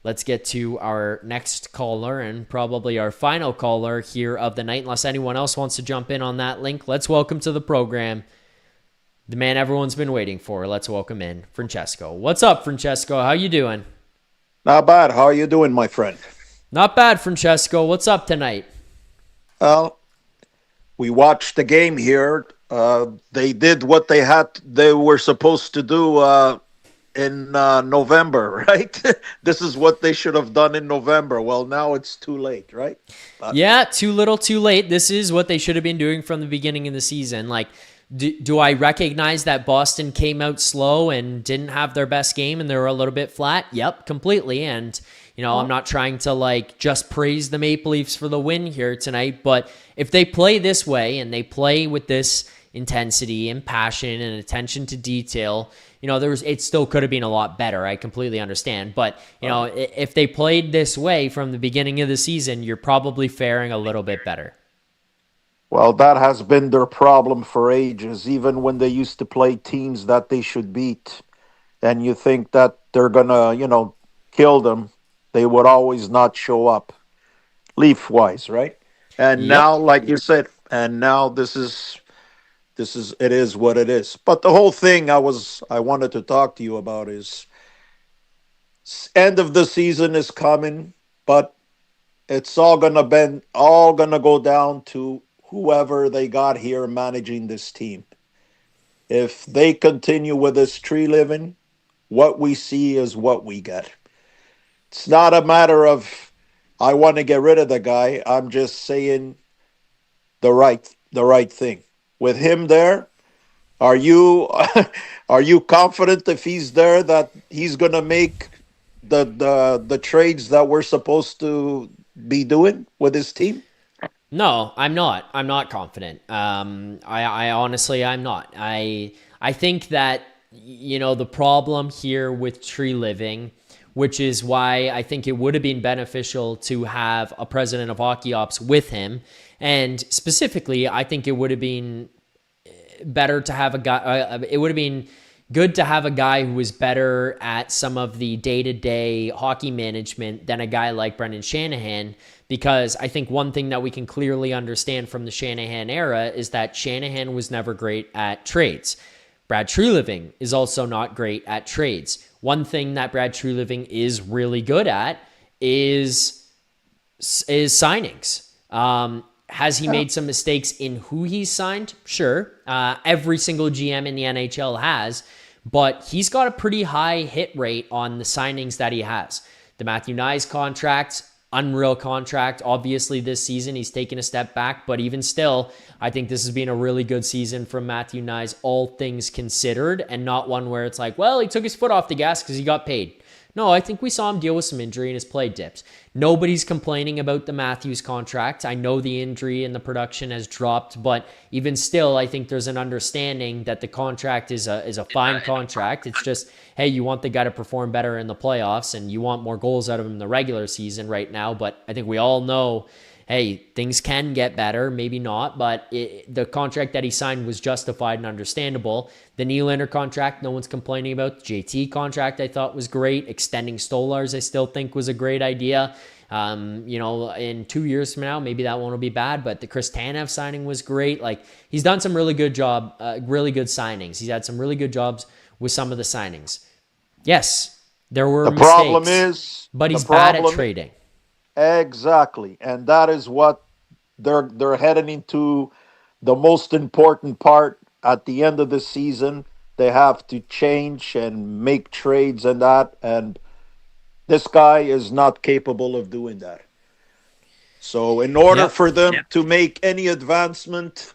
let's get to our next caller and probably our final caller here of the night. Unless anyone else wants to jump in on that link, let's welcome to the program the man everyone's been waiting for. Let's welcome in Francesco. What's up, Francesco? How you doing? Not bad. How are you doing, my friend? Not bad, Francesco. What's up tonight? Well, we watched the game here. They did what they were supposed to do in November, right? This is what they should have done in November. Well, now it's too late, right? Yeah, too little, too late. This is what they should have been doing from the beginning of the season. Like, do I recognize that Boston came out slow and didn't have their best game and they were a little bit flat? Yep, completely. And, I'm not trying to just praise the Maple Leafs for the win here tonight, but if they play this way and they play with this intensity and passion and attention to detail, it still could have been a lot better. I completely understand. But, if they played this way from the beginning of the season, you're probably faring a little bit better. Well, that has been their problem for ages, even when they used to play teams that they should beat. And you think that they're going to, kill them. They would always not show up, Leaf-wise, right? And Yep. now, like you said, and now this is it is what it is. But the whole thing I wanted to talk to you about is end of the season is coming, but it's all gonna go down to whoever they got here managing this team. If they continue with this tree living, what we see is what we get. It's not a matter of I want to get rid of the guy. I'm just saying the right thing. With him there, are you are you confident if he's there that he's gonna make the trades that we're supposed to be doing with his team? No, I'm not. I'm not confident. I honestly, I'm not. I think that, the problem here with tree living, which is why I think it would have been beneficial to have a president of hockey ops with him. And specifically, I think it would have been better to have a guy, it would have been good to have a guy who was better at some of the day-to-day hockey management than a guy like Brendan Shanahan, because I think one thing that we can clearly understand from the Shanahan era is that Shanahan was never great at trades. Brad Treliving is also not great at trades. One thing that Brad Treliving is really good at is signings. Has he made some mistakes in who he's signed? Sure. Every single GM in the NHL has, but he's got a pretty high hit rate on the signings that he has. The Matthew Knies contract, unreal contract. Obviously, this season he's taken a step back, but even still, I think this has been a really good season from Matthew Knies, all things considered, and not one where it's like, well, he took his foot off the gas because he got paid. No, I think we saw him deal with some injury and his play dipped. Nobody's complaining about the Matthews contract. I know the injury and the production has dropped, but even still, I think there's an understanding that the contract is a fine contract. It's just, hey, you want the guy to perform better in the playoffs and you want more goals out of him in the regular season right now. But I think we all know, hey, things can get better, maybe not, but the contract that he signed was justified and understandable. The Nylander contract, no one's complaining about. The JT contract, I thought was great. Extending Stolarz, I still think was a great idea. In 2 years from now, maybe that one will be bad, but the Chris Tanev signing was great. Like, he's done some really good signings. He's had some really good jobs with some of the signings. Yes, there were mistakes. Problem is, but he's bad at trading. Exactly, and that is what they're heading into. The most important part at the end of the season, they have to change and make trades and that, and this guy is not capable of doing that. So in order for them to make any advancement,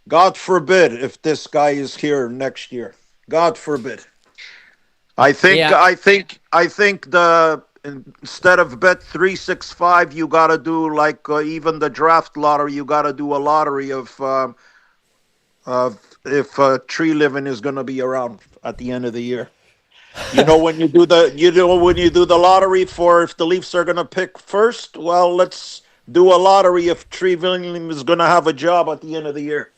God forbid if this guy is here next year. God forbid. I think instead of bet 365, you got to do like even the draft lottery. You got to do a lottery of if tree living is going to be around at the end of the year. When you do the lottery for if the Leafs are going to pick first. Well, let's do a lottery if Tree Living is going to have a job at the end of the year.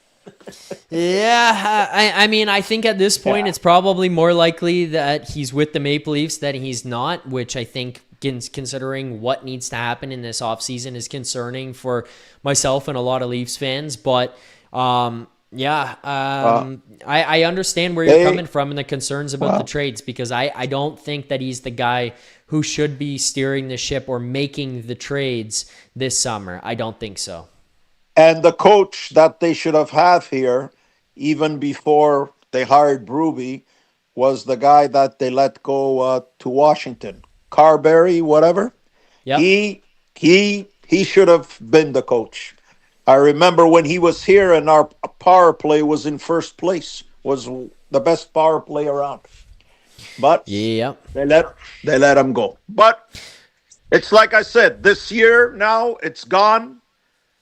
Yeah, I think at this point it's probably more likely that he's with the Maple Leafs than he's not, which I think, considering what needs to happen in this offseason, is concerning for myself and a lot of Leafs fans. But I understand where you're coming from and the concerns about the trades, because I don't think that he's the guy who should be steering the ship or making the trades this summer. I don't think so. And the coach that they should have had here, even before they hired Berube, was the guy that they let go to Washington, Carberry, whatever. Yeah, he should have been the coach. I remember when he was here and our power play was in first place, was the best power play around. But they let him go. But it's like I said, this year now it's gone.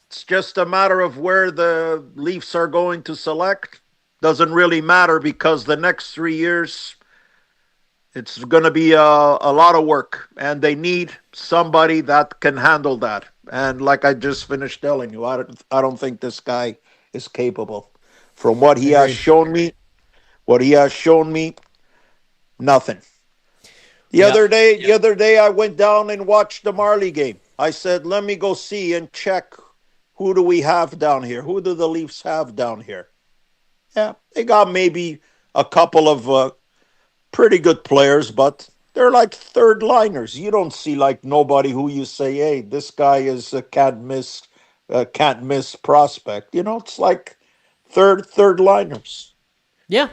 It's just a matter of where the Leafs are going to select. Doesn't really matter because the next 3 years, it's going to be a lot of work. And they need somebody that can handle that. And like I just finished telling you, I don't think this guy is capable. From what he has shown me, nothing. The other day I went down and watched the Marley game. I said, let me go see and check who do we have down here? Who do the Leafs have down here? Yeah, they got maybe a couple of pretty good players, but they're like third liners. You don't see like nobody who you say, hey, this guy is a can't miss prospect. You know, it's like third liners. Yeah.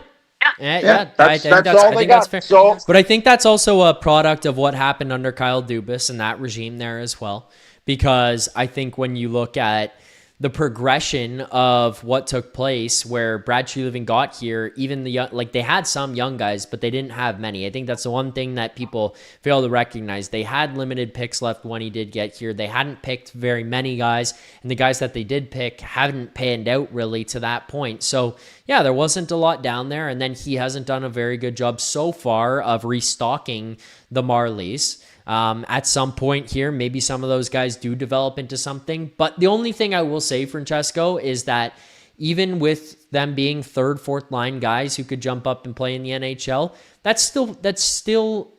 Yeah, that's I all they think got. that's fair. So, But I think that's also a product of what happened under Kyle Dubas and that regime there as well. Because I think when you look at the progression of what took place where Brad Treliving got here, even the young, like they had some young guys, but they didn't have many. I think that's the one thing that people fail to recognize. They had limited picks left when he did get here. They hadn't picked very many guys, and the guys that they did pick hadn't panned out really to that point. So yeah, there wasn't a lot down there, and then he hasn't done a very good job so far of restocking the Marlies. At some point here, maybe some of those guys do develop into something. But the only thing I will say, Francesco, is that even with them being third, fourth line guys who could jump up and play in the NHL, that's still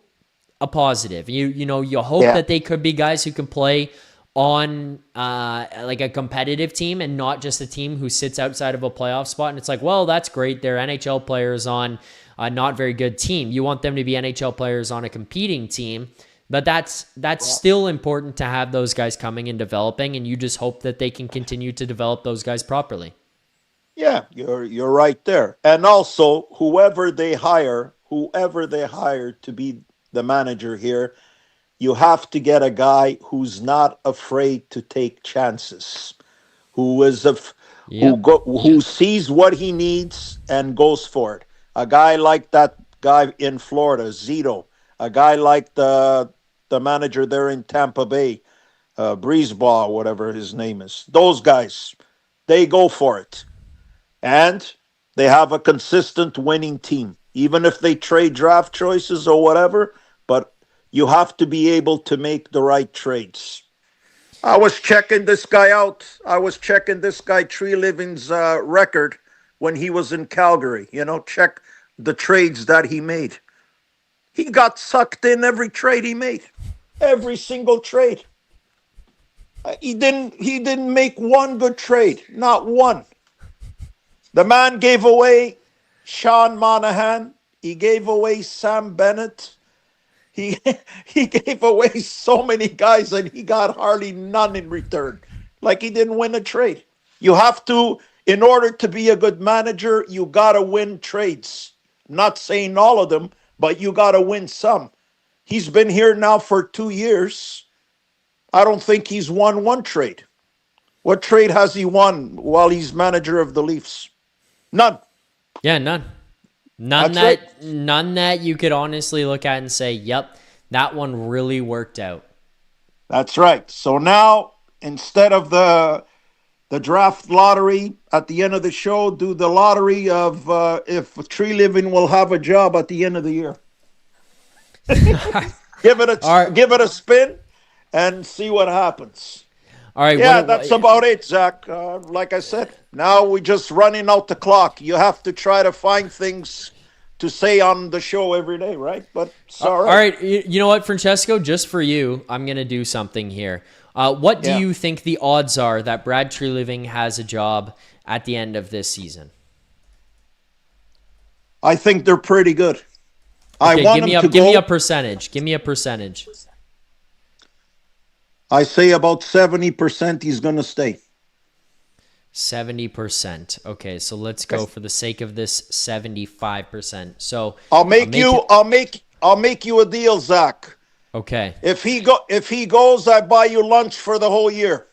a positive. You hope that they could be guys who can play on like a competitive team and not just a team who sits outside of a playoff spot. And it's like, well, that's great. They're NHL players on a not very good team. You want them to be NHL players on a competing team. But that's still important to have those guys coming and developing, and you just hope that they can continue to develop those guys properly. Yeah, you're right there. And also, whoever they hire to be the manager here, you have to get a guy who's not afraid to take chances, who sees what he needs and goes for it. A guy like that guy in Florida, Zito. A guy like the manager there in Tampa Bay, Breezeball, whatever his name is. Those guys, they go for it. And they have a consistent winning team. Even if they trade draft choices or whatever, but you have to be able to make the right trades. I was checking this guy out. I was checking this guy Treliving's record when he was in Calgary. Check the trades that he made. He got sucked in every trade he made. Every single trade. He didn't make one good trade. Not one. The man gave away Sean Monahan. He gave away Sam Bennett. He gave away so many guys and he got hardly none in return. Like he didn't win a trade. You have to, in order to be a good manager, you got to win trades. I'm not saying all of them, but you got to win some. He's been here now for 2 years. I don't think he's won one trade. What trade has he won while he's manager of the Leafs? None. Yeah, none. None that you could honestly look at and say, yep, that one really worked out. That's right. So now, instead of the draft lottery at the end of the show, do the lottery of if Treliving will have a job at the end of the year. Give it a spin and see what happens. All right. Yeah, that's about it, Zach. Like I said, now we're just running out the clock. You have to try to find things to say on the show every day, right? But it's all right. All right. You know what, Francesco? Just for you, I'm going to do something here. What do you think the odds are that Brad Treliving has a job at the end of this season? I think they're pretty good. Okay, give me a percentage. Give me a percentage. I say about 70% he's going to stay. 70%. Okay, so let's go for the sake of this 75%. So I'll make you a deal, Zach. Okay. If he goes, I buy you lunch for the whole year.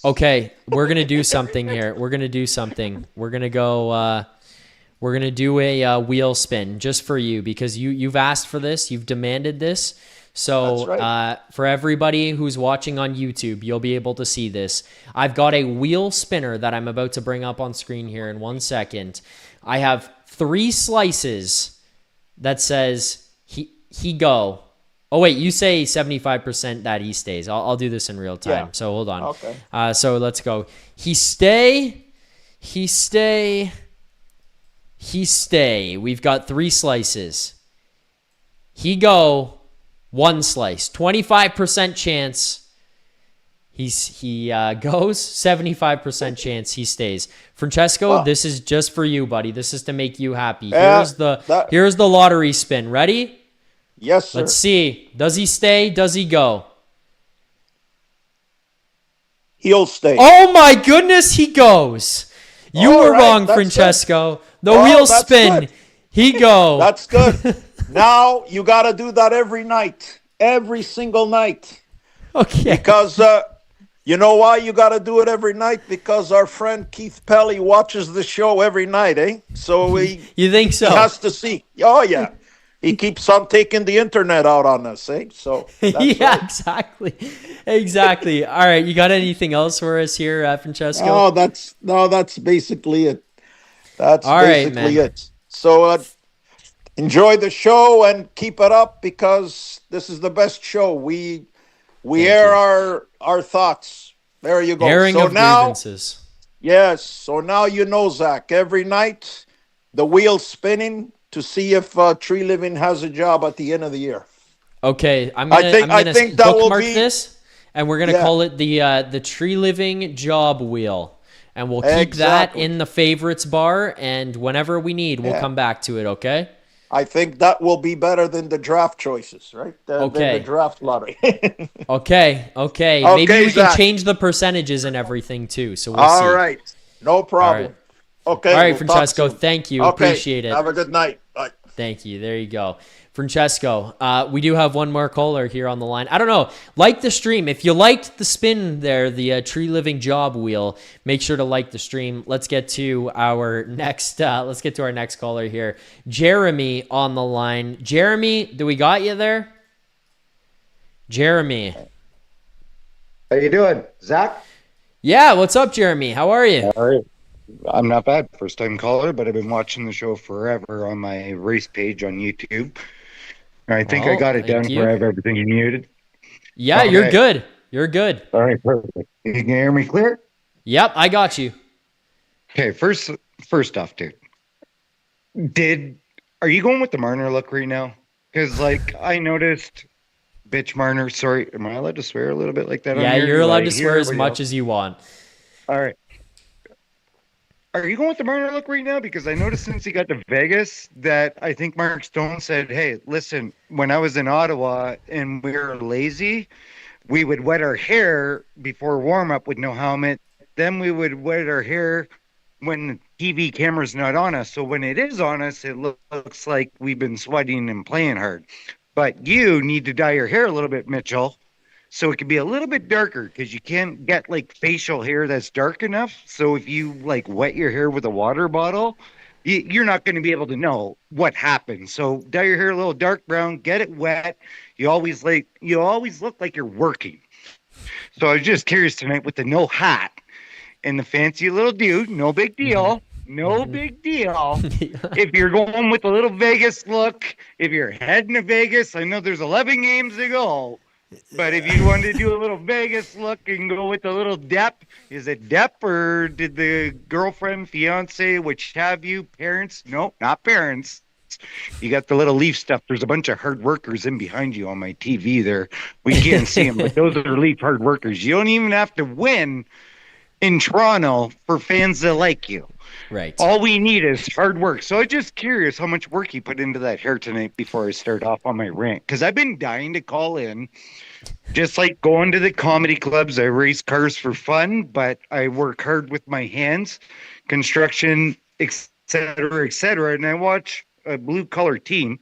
Okay, we're gonna do something here. We're gonna do something. We're gonna go. We're gonna do a wheel spin just for you because you've asked for this. You've demanded this. So for everybody who's watching on YouTube, you'll be able to see this. I've got a wheel spinner that I'm about to bring up on screen here in 1 second. I have 3 slices that says he go. Oh, wait, you say 75% that he stays. I'll do this in real time. Yeah. So hold on. Okay. So let's go. He stay. We've got 3 slices. He go. 1 slice. 25% chance He goes. 75% chance he stays. Francesco, this is just for you, buddy. This is to make you happy. Here's the lottery spin. Ready? Yes, sir. Let's see. Does he stay? Does he go? He'll stay. Oh my goodness, he goes. You All were right, wrong, that's Francesco. good. The Oh, wheel that's spin. good. He go. That's good. Now you got to do that every night, every single night. Okay. Because you know why you got to do it every night? Because our friend Keith Pelly watches the show every night, eh? So You think so? he has to see. Oh, yeah. He keeps on taking the internet out on us, eh? So that's yeah, right. exactly. All right, you got anything else for us here, Francesco? Oh, that's basically it. That's All right, basically man. it. So enjoy the show and keep it up because this is the best show. We air our thoughts. There you go. Airing so of now, grievances. yes. So now you know, Zach. Every night, the wheel's spinning to see if Tree Living has a job at the end of the year. Okay, I'm I gonna think that will bookmark be this, and we're gonna call it the Tree Living Job Wheel, and we'll keep that in the favorites bar. And whenever we need, we'll come back to it. Okay. I think that will be better than the draft choices, right? Than the draft lottery. Okay. Maybe we Zach. can change the percentages and everything too. So we'll see. All right. No problem. Okay. All right, we'll Francesco. Thank you. Okay. Appreciate it. Have a good night. Bye. Thank you. There you go. Francesco, we do have one more caller here on the line. I don't know. Like the stream. If you liked the spin there, the Tree Living Job Wheel, make sure to like the stream. Let's get to our next caller here. Jeremy on the line. Jeremy, do we got you there? Jeremy. How you doing, Zach? Yeah, what's up, Jeremy? How are you? All right. I'm not bad. First time caller, but I've been watching the show forever on my race page on YouTube. I think I got it down where I have everything muted. Yeah, okay. You're good. You're good. All right, perfect. You can hear me clear? Yep, I got you. Okay, first off, dude. Are you going with the Marner look right now? Because, I noticed, bitch Marner, sorry, am I allowed to swear a little bit like that? Yeah, you're allowed to swear as much as you want. All right. Are you going with the Marner look right now? Because I noticed since he got to Vegas that I think Mark Stone said, hey, listen, when I was in Ottawa and we were lazy, we would wet our hair before warm-up with no helmet. Then we would wet our hair when the TV camera's not on us. So when it is on us, it looks like we've been sweating and playing hard. But you need to dye your hair a little bit, Mitchell, so it can be a little bit darker because you can't get facial hair that's dark enough. So if you wet your hair with a water bottle, you're not going to be able to know what happened. So dye your hair a little dark brown, get it wet. You always look like you're working. So I was just curious tonight with the no hat and the fancy little dude, no big deal. No big deal. If you're going with a little Vegas look, if you're heading to Vegas, I know there's 11 games to go. But if you wanted to do a little Vegas look and go with a little Depp, is it Depp or did the girlfriend, fiance, which have you, parents? No, not parents. You got the little Leaf stuff. There's a bunch of hard workers in behind you on my TV there. We can't see them, but those are Leaf hard workers. You don't even have to win in Toronto for fans that like you. Right. All we need is hard work. So I'm just curious how much work you put into that hair tonight before I start off on my rant. Because I've been dying to call in. Just like going to the comedy clubs, I race cars for fun, but I work hard with my hands, construction, etc., etc. And I watch a blue-collar team,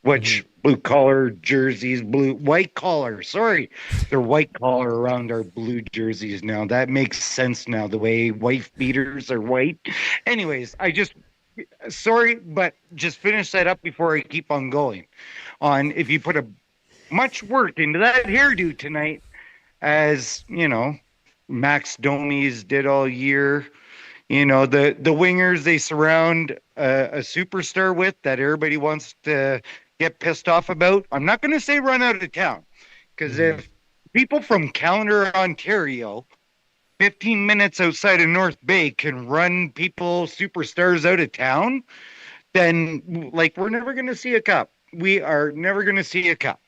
which blue-collar jerseys, white collar. Sorry, they're white collar around our blue jerseys now. That makes sense now, the way wife beaters are white. Anyways, sorry, but just finish that up before I keep on going. If you put much work into that hairdo tonight, as, Max Domies did all year, the wingers they surround a superstar with that everybody wants to get pissed off about. I'm not going to say run out of town, because if people from Counter, Ontario, 15 minutes outside of North Bay can run superstars out of town, then we're never going to see a cup. We are never going to see a cup.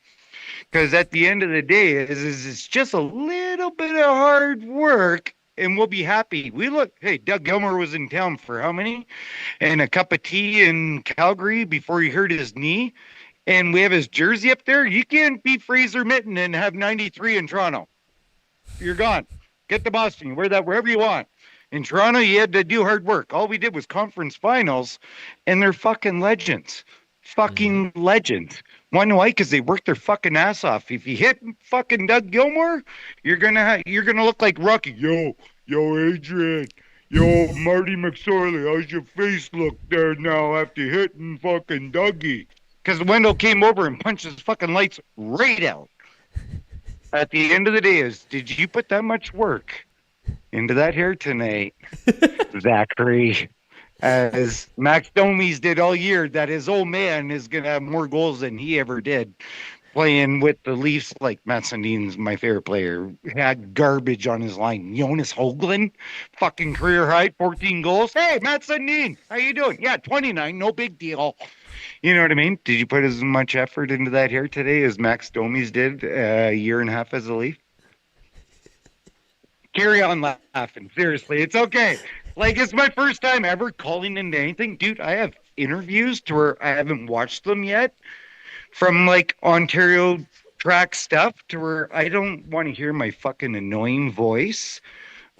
Because at the end of the day, it's just a little bit of hard work, and we'll be happy. Hey, Doug Gilmour was in town for how many? And a cup of tea in Calgary before he hurt his knee. And we have his jersey up there. You can't beat Fraser Minten and have 93 in Toronto. You're gone. Get to Boston. You wear that wherever you want. In Toronto, you had to do hard work. All we did was conference finals, and they're fucking legends. Fucking legends. Why? Because they worked their fucking ass off. If you hit fucking Doug Gilmour, you're gonna look like Rocky. Yo, Adrian. Yo, Marty McSorley, how's your face look there now after hitting fucking Dougie? Because Wendell came over and punched his fucking lights right out. At the end of the day, did you put that much work into that hair tonight, Zachary? As Max Domi's did all year, that his old man is going to have more goals than he ever did playing with the Leafs. Like Matt Sundin's my favorite player. Had garbage on his line. Jonas Hoagland, fucking career high, 14 goals. Hey, Matt Sundin, how you doing? Yeah, 29, no big deal. You know what I mean? Did you put as much effort into that hair today as Max Domi's did a year and a half as a Leaf? Carry on laughing. Seriously, it's okay. Like, it's my first time ever calling into anything. Dude, I have interviews to where I haven't watched them yet from, like, Ontario track stuff to where I don't want to hear my fucking annoying voice,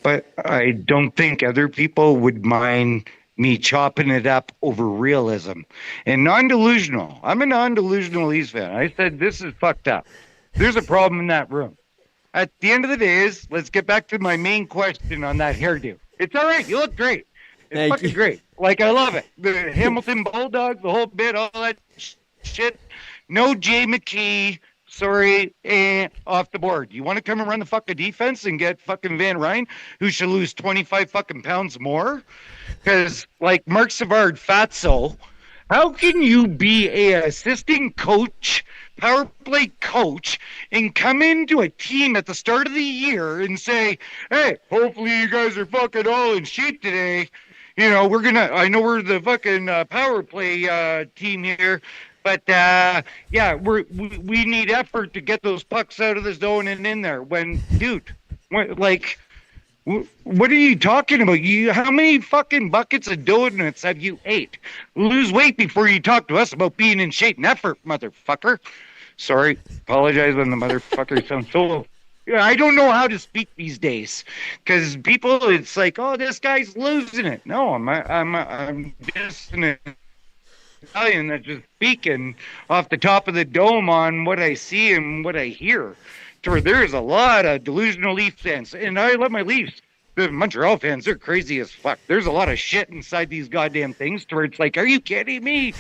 but I don't think other people would mind me chopping it up over realism. And non-delusional. I'm a non-delusional Leafs fan. I said, this is fucked up. There's a problem in that room. At the end of the day let's get back to my main question on that hairdo. It's all right. You look great. It's fucking great. Like, I love it. The Hamilton Bulldogs, the whole bit, all that shit. No Jay McKee. Sorry, off the board. You want to come and run the fucking defense and get fucking Van Ryn, who should lose 25 fucking pounds more? Because, like, Mark Savard, fatso, how can you be a assistant coach, power play coach, and come into a team at the start of the year and say, hey, hopefully you guys are fucking all in shape today. You know, I know we're the fucking power play team here, but yeah, we need effort to get those pucks out of the zone and in there. When, dude, what are you talking about? How many fucking buckets of donuts have you ate? Lose weight before you talk to us about being in shape and effort, motherfucker. Sorry, apologize when the motherfucker sounds so. I don't know how to speak these days because people, it's like, oh, this guy's losing it. No, I'm just an Italian that's just speaking off the top of the dome on what I see and what I hear. To where there's a lot of delusional Leaf fans, and I love my Leafs. The Montreal fans, they're crazy as fuck. There's a lot of shit inside these goddamn things to where it's like, are you kidding me?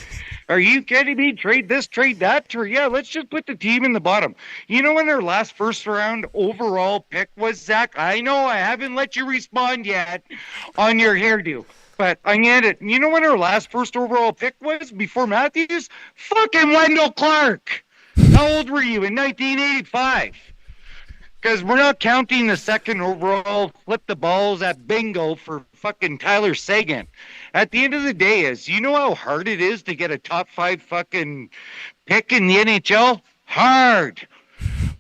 Are you kidding me? Trade this, trade that. To where, yeah, let's just put the team in the bottom. You know when their last first round overall pick was, Zach? I know I haven't let you respond yet on your hairdo, but I get it. You know when our last first overall pick was before Matthews? Fucking Wendell Clark. How old were you in 1985? Because we're not counting the second overall flip the balls at bingo for fucking Tyler Seguin. At the end of the day you know how hard it is to get a top 5 fucking pick in the NHL? Hard.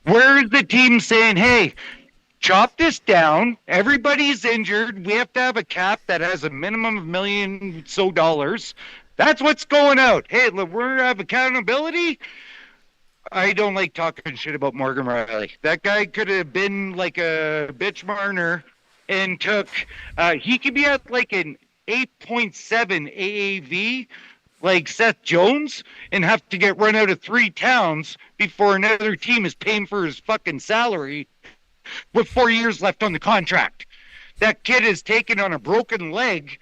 Where's the team saying, hey, chop this down. Everybody's injured. We have to have a cap that has a minimum of $1 million so dollars. That's what's going out. Hey, we have accountability. I don't like talking shit about Morgan Rielly. That guy could have been like a bitch Marner and he could be at like an 8.7 AAV like Seth Jones and have to get run out of 3 towns before another team is paying for his fucking salary with 4 years left on the contract. That kid is taken on a broken leg.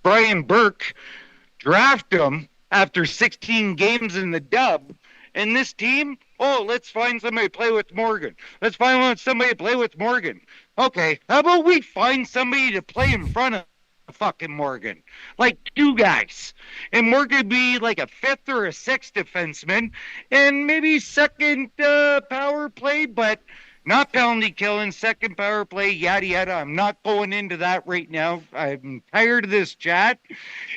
Brian Burke draft him after 16 games in the dub. And this team, let's find somebody to play with Morgan. Let's find somebody to play with Morgan. Okay, how about we find somebody to play in front of fucking Morgan? Like 2 guys. And Morgan be like a 5th or a 6th defenseman. And maybe second power play, but not penalty killing, second power play, yada, yada. I'm not going into that right now. I'm tired of this chat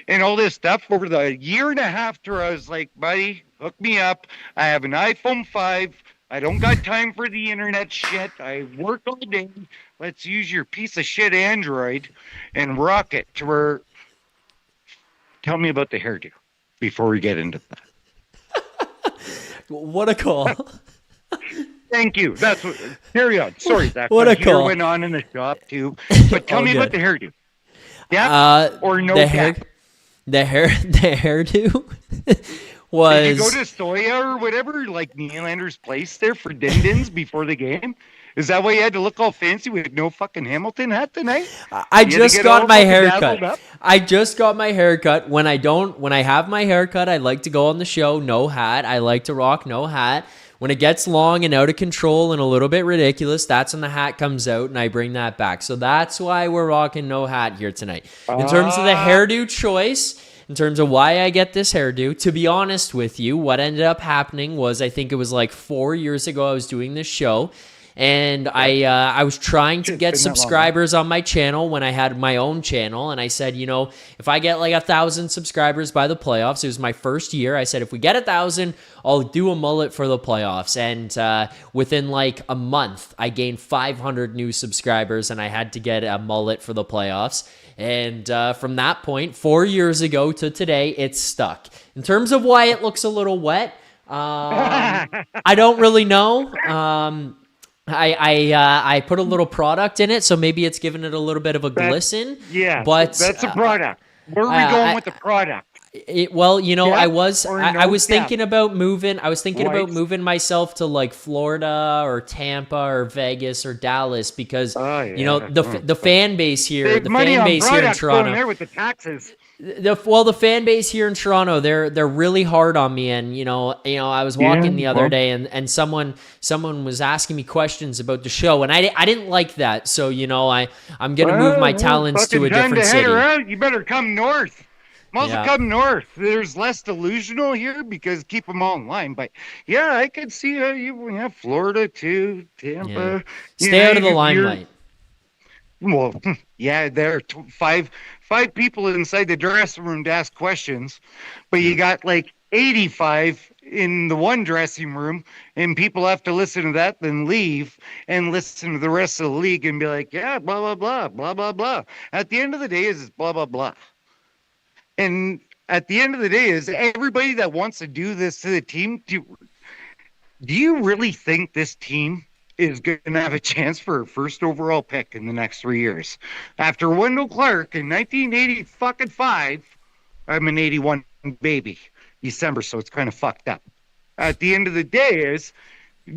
and all this stuff. Over the year and a half to where I was like, buddy, hook me up. I have an iPhone 5. I don't got time for the internet shit. I work all day. Let's use your piece of shit Android and rock it to where. Tell me about the hairdo before we get into that. What a call. Thank you. That's what. Carry on. Sorry, Zach. What a My hair call. went on in the shop too. But tell All me good. about the hairdo. Yeah, or no cap. The hairdo was. Did you go to Soya or whatever, like Nylander's place there for din-dins before the game? Is that why you had to look all fancy with no fucking Hamilton hat tonight? I just got my haircut. up? I just got my haircut. When I have my haircut, I like to go on the show, no hat. I like to rock no hat. When it gets long and out of control and a little bit ridiculous, that's when the hat comes out and I bring that back. So that's why we're rocking no hat here tonight. In terms of the hairdo choice, in terms of why I get this hairdo, to be honest with you, what ended up happening was I think it was like 4 years ago I was doing this show. And I was trying to get subscribers on my channel when I had my own channel. And I said, you know, if I get like 1,000 subscribers by the playoffs, it was my first year. I said, if we get 1,000, I'll do a mullet for the playoffs. And within like a month, I gained 500 new subscribers and I had to get a mullet for the playoffs. And from that point, 4 years ago to today, it's stuck. In terms of why it looks a little wet, I don't really know. I put a little product in it, so maybe it's giving it a little bit of a glisten. Yeah, but that's a product. Where are we going with the product? Well, you know, Cap I was or I no was cap? thinking about moving. I was thinking about Whites? moving myself to like Florida or Tampa or Vegas or Dallas because you know the fan base here, Save the money fan on base here in products going Toronto. there with the taxes. The fan base here in Toronto, they're really hard on me, and you know I was walking the other day, and someone was asking me questions about the show, and I didn't like that, so you know I'm gonna move my talents to a different city. Out, you better come north. Might as well Yeah. come north. There's less delusional here because keep them all in line. But yeah, I could see how you have Florida too, Tampa. Yeah. You Stay know, out of the you're- limelight. Well, yeah, there are five people inside the dressing room to ask questions, but you got like 85 in the one dressing room, and people have to listen to that, then leave and listen to the rest of the league and be like, yeah, blah blah blah, blah blah blah. At the end of the day, is blah blah blah, and at the end of the day, is everybody that wants to do this to the team. Do you really think this team is going to have a chance for a first overall pick in the next 3 years? After Wendell Clark in 1985, I'm an 81 baby, December, so it's kind of fucked up. At the end of the day is,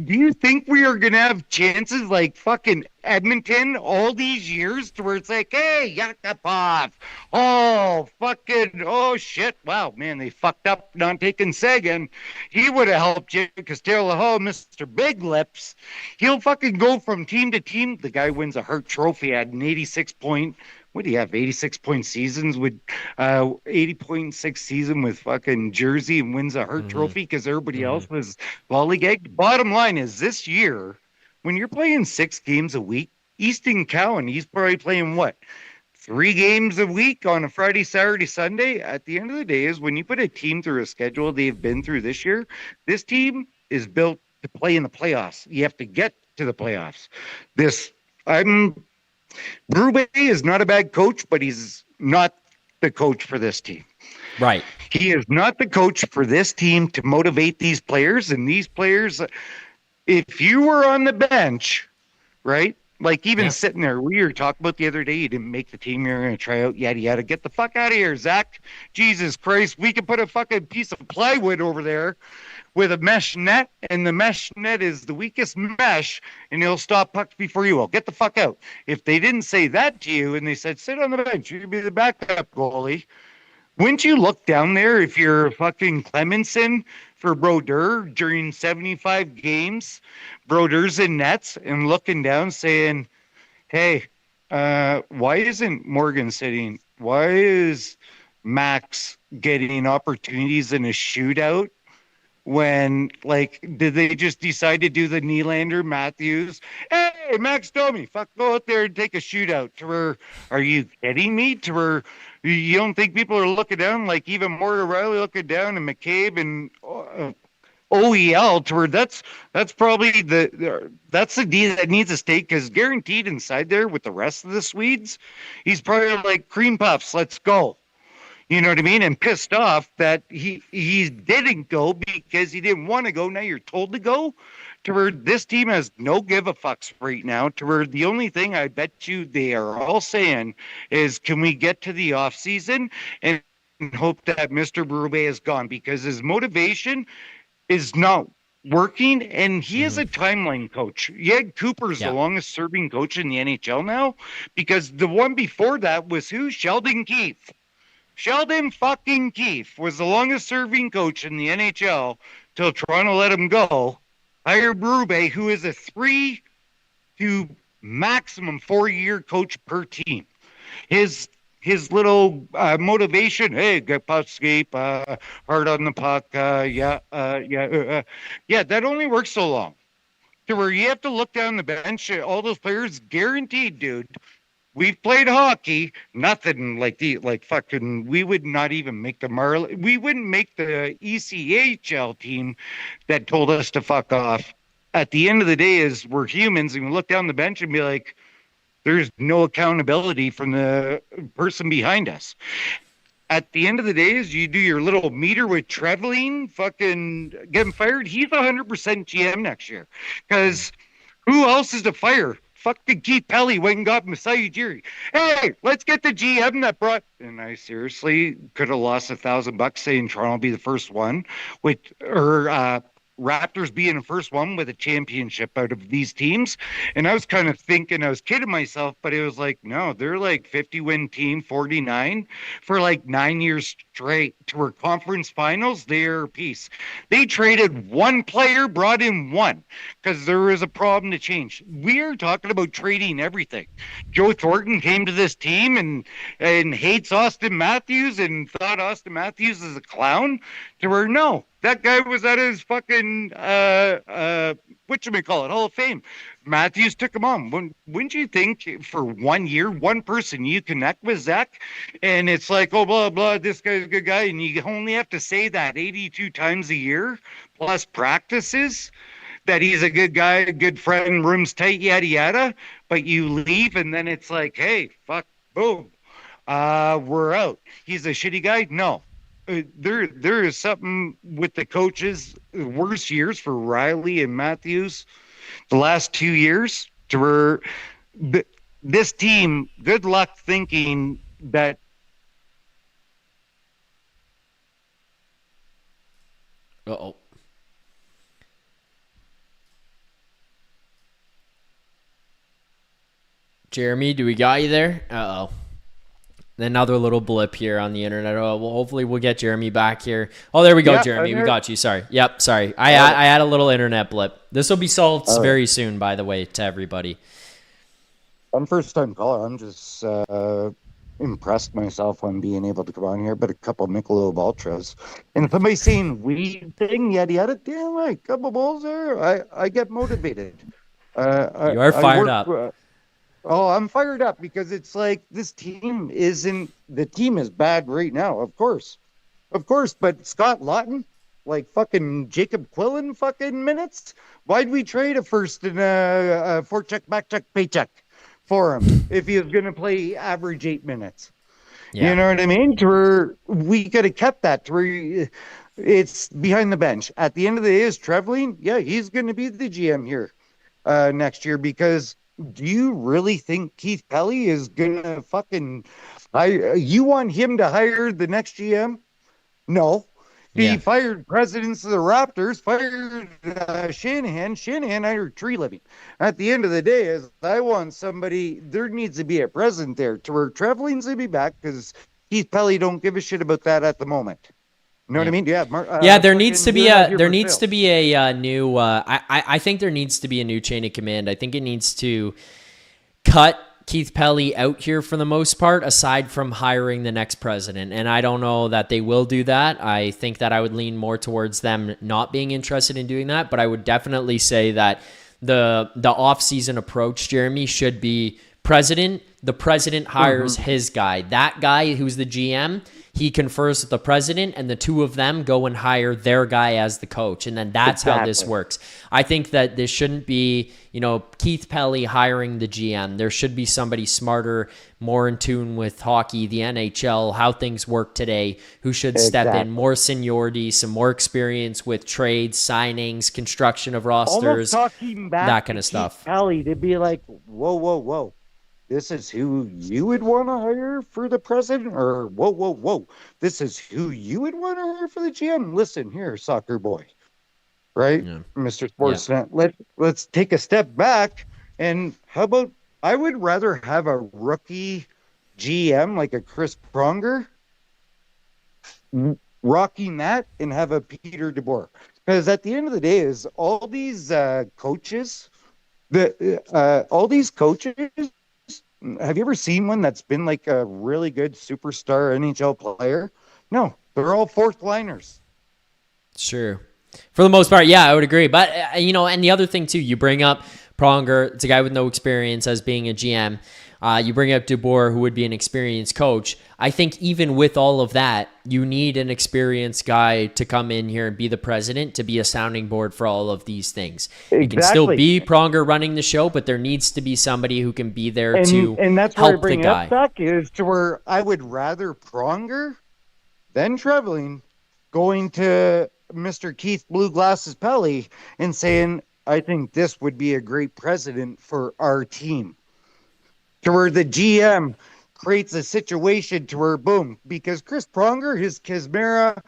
do you think we are going to have chances like fucking Edmonton all these years to where it's like, hey, Yakupov, oh shit, wow, man, they fucked up not taking Sagan. He would have helped you because Taylor Hall, Mr. Big Lips, he'll fucking go from team to team. The guy wins a Hart Trophy at an 86-point. What do you have? 86-point seasons with 80.6 season with fucking Jersey and wins a Hart Trophy because everybody else was lollygagged. Bottom line is this year, when you're playing 6 games a week, Easton Cowan, he's probably playing what? 3 games a week on a Friday, Saturday, Sunday. At the end of the day is when you put a team through a schedule they've been through this year, this team is built to play in the playoffs. You have to get to the playoffs. Berube is not a bad coach, but he's not the coach for this team. Right. He is not the coach for this team to motivate these players. And these players, if you were on the bench, right? Like even sitting there, we were talking about the other day, you didn't make the team, you're going to try out, yada, yada. Get the fuck out of here, Zach. Jesus Christ. We could put a fucking piece of plywood over there with a mesh net, and the mesh net is the weakest mesh, and it'll stop pucks before you will. Get the fuck out. If they didn't say that to you and they said, sit on the bench, you could be the backup goalie, wouldn't you look down there if you're fucking Clemenson for Brodeur during 75 games, Brodeur's in nets, and looking down saying, hey, why isn't Morgan sitting? Why is Max getting opportunities in a shootout? When, like, did they just decide to do the Nylander Matthews? Hey, Max Domi, fuck, go out there and take a shootout. To where, are you kidding me? To where you don't think people are looking down, like even Morgan Rielly looking down and McCabe and OEL to where that's probably that's the D that needs to stay, because guaranteed inside there with the rest of the Swedes, he's probably like cream puffs. Let's go. You know what I mean? And pissed off that he didn't go because he didn't want to go. Now you're told to go. To where this team has no give a fucks right now. To where the only thing I bet you they are all saying is, can we get to the off season and hope that Mr. Berube is gone, because his motivation is not working, and he is a timeline coach. Yeah, Cooper's the longest serving coach in the NHL now, because the one before that was who? Sheldon Keefe. Sheldon fucking Keefe was the longest serving coach in the NHL till Toronto let him go. Hire Berube, who is a 3 to maximum 4-year coach per team. His little motivation, hey, get puck escape, hard on the puck, yeah, that only works so long. To where you have to look down the bench, all those players, guaranteed, dude. We've played hockey, nothing like fucking. We would not even make the we wouldn't make the ECHL team that told us to fuck off. At the end of the day, is we're humans, and we look down the bench and be like, there's no accountability from the person behind us. At the end of the day, is you do your little meter with Trevelin, fucking getting fired. He's 100% GM next year, because who else is to fire? Fucking Keith Pelly went and got Masai Ujiri. Hey, let's get the GM that brought. And I seriously could have lost $1,000 saying Toronto will be the first one, Raptors being the first one with a championship out of these teams. And I was kind of thinking, I was kidding myself, but it was like, no, they're like 50-win team, 49 for like 9 years straight to our conference finals. They're a piece. They traded one player, brought in one, because there was a problem to change. We're talking about trading everything. Joe Thornton came to this team and hates Austin Matthews and thought Austin Matthews is a clown, to where no. That guy was at his fucking, whatchamacallit, Hall of Fame. Matthews took him on. Wouldn't you think for 1 year, one person you connect with, Zach, and it's like, oh, blah, blah, this guy's a good guy, and you only have to say that 82 times a year, plus practices, that he's a good guy, a good friend, room's tight, yada, yada, but you leave, and then it's like, hey, fuck, boom, we're out. He's a shitty guy? No. There is something with the coaches, worst years for Rielly and Matthews the last 2 years, to where this team, good luck thinking that. Uh-oh. Jeremy, do we got you there? Uh-oh. Another little blip here on the internet. Oh, well, hopefully we'll get Jeremy back here. Oh, there we go, Jeremy. We got you. Sorry. Yep, sorry. I had a little internet blip. This will be solved very soon, by the way, to everybody. I'm first-time caller. I'm just impressed myself on being able to come on here, but a couple Michelob Ultras. And if somebody's saying weed thing, yada, yada, damn right, couple bowls there, I get motivated. You are fired up. I'm fired up because it's like the team is bad right now, of course, but Scott Lawton, like fucking Jacob Quillen fucking minutes. Why'd we trade a first and a forecheck, backcheck, paycheck for him if he was going to play average 8 minutes? Yeah. You know what I mean? We could have kept that. It's behind the bench. At the end of the day, is Trevelin? Yeah, he's going to be the GM here next year, because do you really think Keith Pelly is going to fucking you want him to hire the next GM? No. He fired presidents of the Raptors, fired Shanahan. Shanahan hired Tree Living. At the end of the day, is I want somebody, there needs to be a president there to where Trevelin's going to be back, because Keith Pelly don't give a shit about that at the moment. You know what I mean? Yeah. There needs to be a new. I think there needs to be a new chain of command. I think it needs to cut Keith Pelly out here for the most part, aside from hiring the next president. And I don't know that they will do that. I think that I would lean more towards them not being interested in doing that. But I would definitely say that the off-season approach, Jeremy, should be president the president hires his guy. That guy who's the GM, he confers with the president, and the two of them go and hire their guy as the coach. And then that's how this works. I think that this shouldn't be, Keith Pelly hiring the GM. There should be somebody smarter, more in tune with hockey, the NHL, how things work today, who should step in, more seniority, some more experience with trades, signings, construction of rosters, that kind of stuff. Pelly to be like, whoa. This is who you would want to hire for the president? Or, whoa. This is who you would want to hire for the GM? Listen here, soccer boy. Right? Yeah. Mr. Sportsnet. Yeah. Let's take a step back. And how about, I would rather have a rookie GM like a Chris Pronger rocking that and have a Peter DeBoer. Because at the end of the day is all these coaches, all these coaches, have you ever seen one that's been like a really good superstar NHL player? No, they're all fourth liners. Sure. For the most part, yeah, I would agree. But, and the other thing too, you bring up Pronger, it's a guy with no experience as being a GM. You bring up DeBoer, who would be an experienced coach. I think even with all of that, you need an experienced guy to come in here and be the president, to be a sounding board for all of these things. Exactly. It can still be Pronger running the show, but there needs to be somebody who can be there to and that's help where I bring the guy. Up back is to where I would rather Pronger than traveling, going to Mr. Keith Blue Glasses Pelly and saying, I think this would be a great president for our team. To where the GM creates a situation to where, boom, because Chris Pronger, his charismatic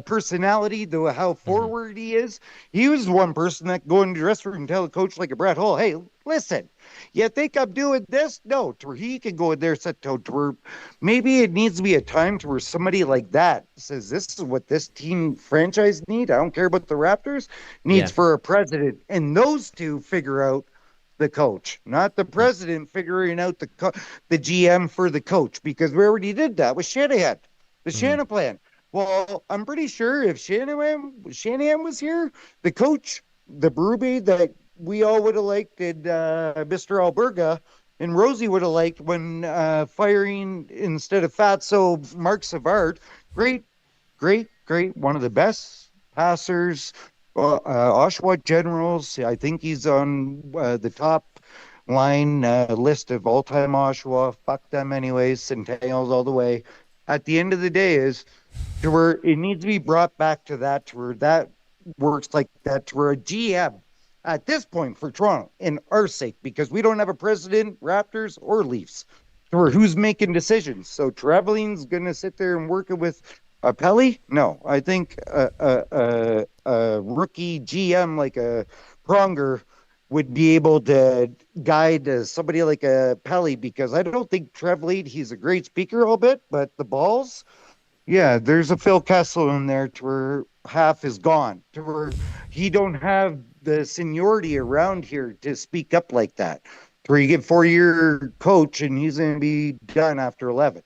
personality, how forward he is, he was one person that go into the dressing room and tell the coach like a Brett Hull, hey, listen, you think I'm doing this? No, to where he can go in there, set to where maybe it needs to be a time to where somebody like that says, this is what this team franchise need. I don't care about the Raptors, needs for a president. And those two figure out the coach, not the president figuring out the GM for the coach, because we already did that with Shanahan, the Shanahan plan. Well, I'm pretty sure if Shanahan was here, the coach, the Berube that we all would have liked, and Mr. Alberga and Rosie would have liked when firing instead of Fatso Mark Savard. Great, one of the best passers. Oshawa Generals, I think he's on the top line list of all-time Oshawa. Fuck them anyways, Centennials all the way. At the end of the day is to where it needs to be brought back to that, to where that works like that, to where a GM at this point for Toronto, in our sake, because we don't have a president, Raptors, or Leafs, to where who's making decisions. So traveling's going to sit there and work with Pelly? No, I think a rookie GM like a Pronger would be able to guide somebody like a Pelly, because I don't think Trev Lead, he's a great speaker a bit, but the balls, there's a Phil Kessel in there to where half is gone, to where he don't have the seniority around here to speak up like that, to where you get 4-year coach and he's going to be done after 11.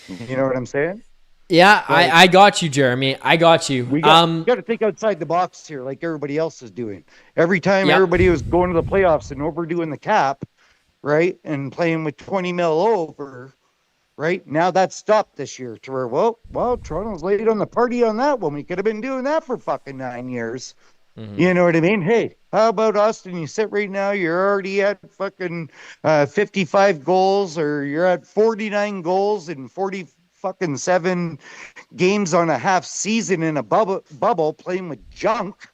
You know what I'm saying? Yeah, I got you, Jeremy. I got you. We got to think outside the box here, like everybody else is doing. Every time everybody was going to the playoffs and overdoing the cap, right, and playing with 20 mil over, right? Now that's stopped this year. To where, well, Toronto's late on the party on that one. We could have been doing that for fucking 9 years. You know what I mean? Hey, how about Austin? You sit right now, you're already at fucking 55 goals, or you're at 49 goals and 47 games on a half season in a bubble playing with junk.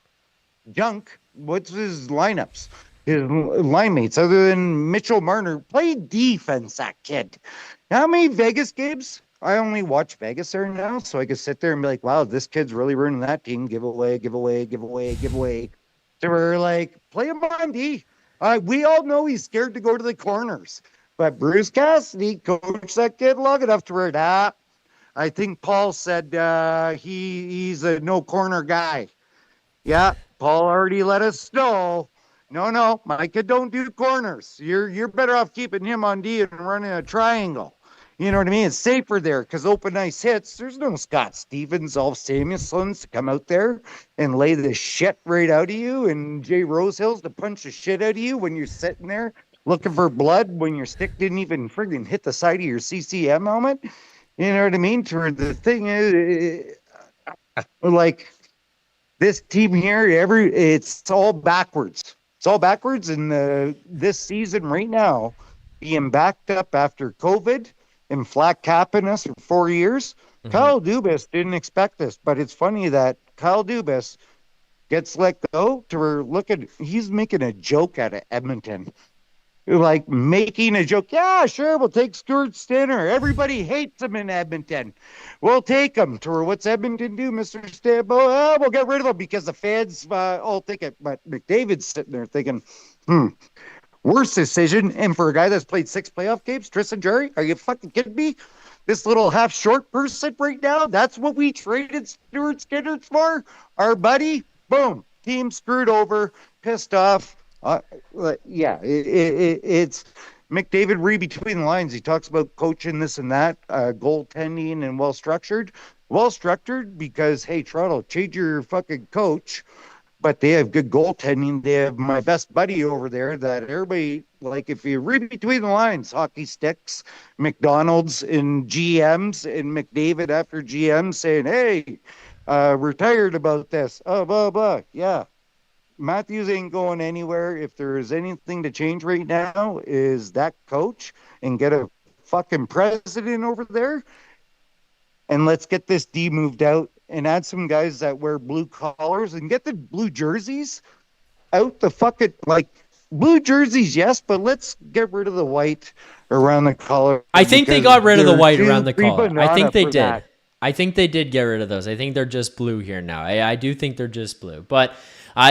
What's his lineups? His line mates, other than Mitchell Marner, play defense, that kid. How many Vegas games? I only watch Vegas there now, so I could sit there and be like, wow, this kid's really ruining that team. Give away. So we're like, play him on D. We all know he's scared to go to the corners. But Bruce Cassidy coached that kid long enough to where I think Paul said he's a no corner guy. Yeah, Paul already let us know. No, my kid don't do corners. You're better off keeping him on D and running a triangle. You know what I mean? It's safer there because open ice hits. There's no Scott Stevens, all Samuelsons to come out there and lay the shit right out of you, and Jay Rosehills to punch the shit out of you when you're sitting there looking for blood when your stick didn't even friggin' hit the side of your CCM helmet. You know what I mean? The thing is, like this team here, it's all backwards. It's all backwards, and this season right now, being backed up after COVID and flat capping us for 4 years. Kyle Dubas didn't expect this, but it's funny that Kyle Dubas gets let go he's making a joke out of Edmonton. Like making a joke. Yeah, sure, we'll take Stuart Stinner. Everybody hates him in Edmonton. We'll take him. To what's Edmonton do, Mr. Stambo? We'll get rid of him because the fans all think it. But McDavid's sitting there thinking, worst decision. And for a guy that's played 6 playoff games, Tristan Jarry, are you fucking kidding me? This little half short person right now, that's what we traded Stuart Skinner for? Our buddy? Boom. Team screwed over, pissed off. It's McDavid read between the lines. He talks about coaching this and that, goaltending and well-structured. Well-structured because, hey, Toronto, change your fucking coach. But they have good goaltending. They have my best buddy over there that everybody, like, if you read between the lines, hockey sticks, McDonald's and GMs and McDavid after GM saying, hey, we're tired about this. Oh, blah, blah. Yeah. Matthews ain't going anywhere. If there is anything to change right now is that coach and get a fucking president over there. And let's get this D moved out and add some guys that wear blue collars and get the blue jerseys out the fucking, like, blue jerseys, yes, but let's get rid of the white around the collar. I think they got rid of the white around the collar. I think they did. That. I think they did get rid of those. I think they're just blue here now. I do think they're just blue. But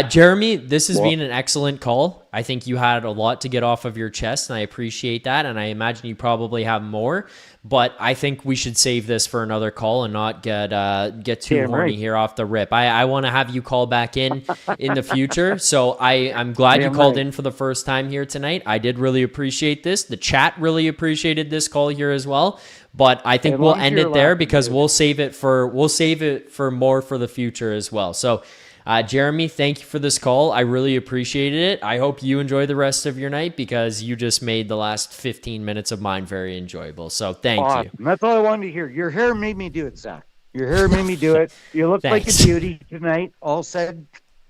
Jeremy, this has been an excellent call. I think you had a lot to get off of your chest, and I appreciate that. And I imagine you probably have more. But I think we should save this for another call and not get too horny here off the rip. I want to have you call back in the future. So I'm glad you called in for the first time here tonight. I did really appreciate this. The chat really appreciated this call here as well. But I think we'll end it there because we'll save it for more for the future as well. So Jeremy, thank you for this call. I really appreciated it. I hope you enjoy the rest of your night because you just made the last 15 minutes of mine very enjoyable. So thank you. That's all I wanted to hear. Your hair made me do it, Zach. Your hair made me do it. You look like a beauty tonight. All said,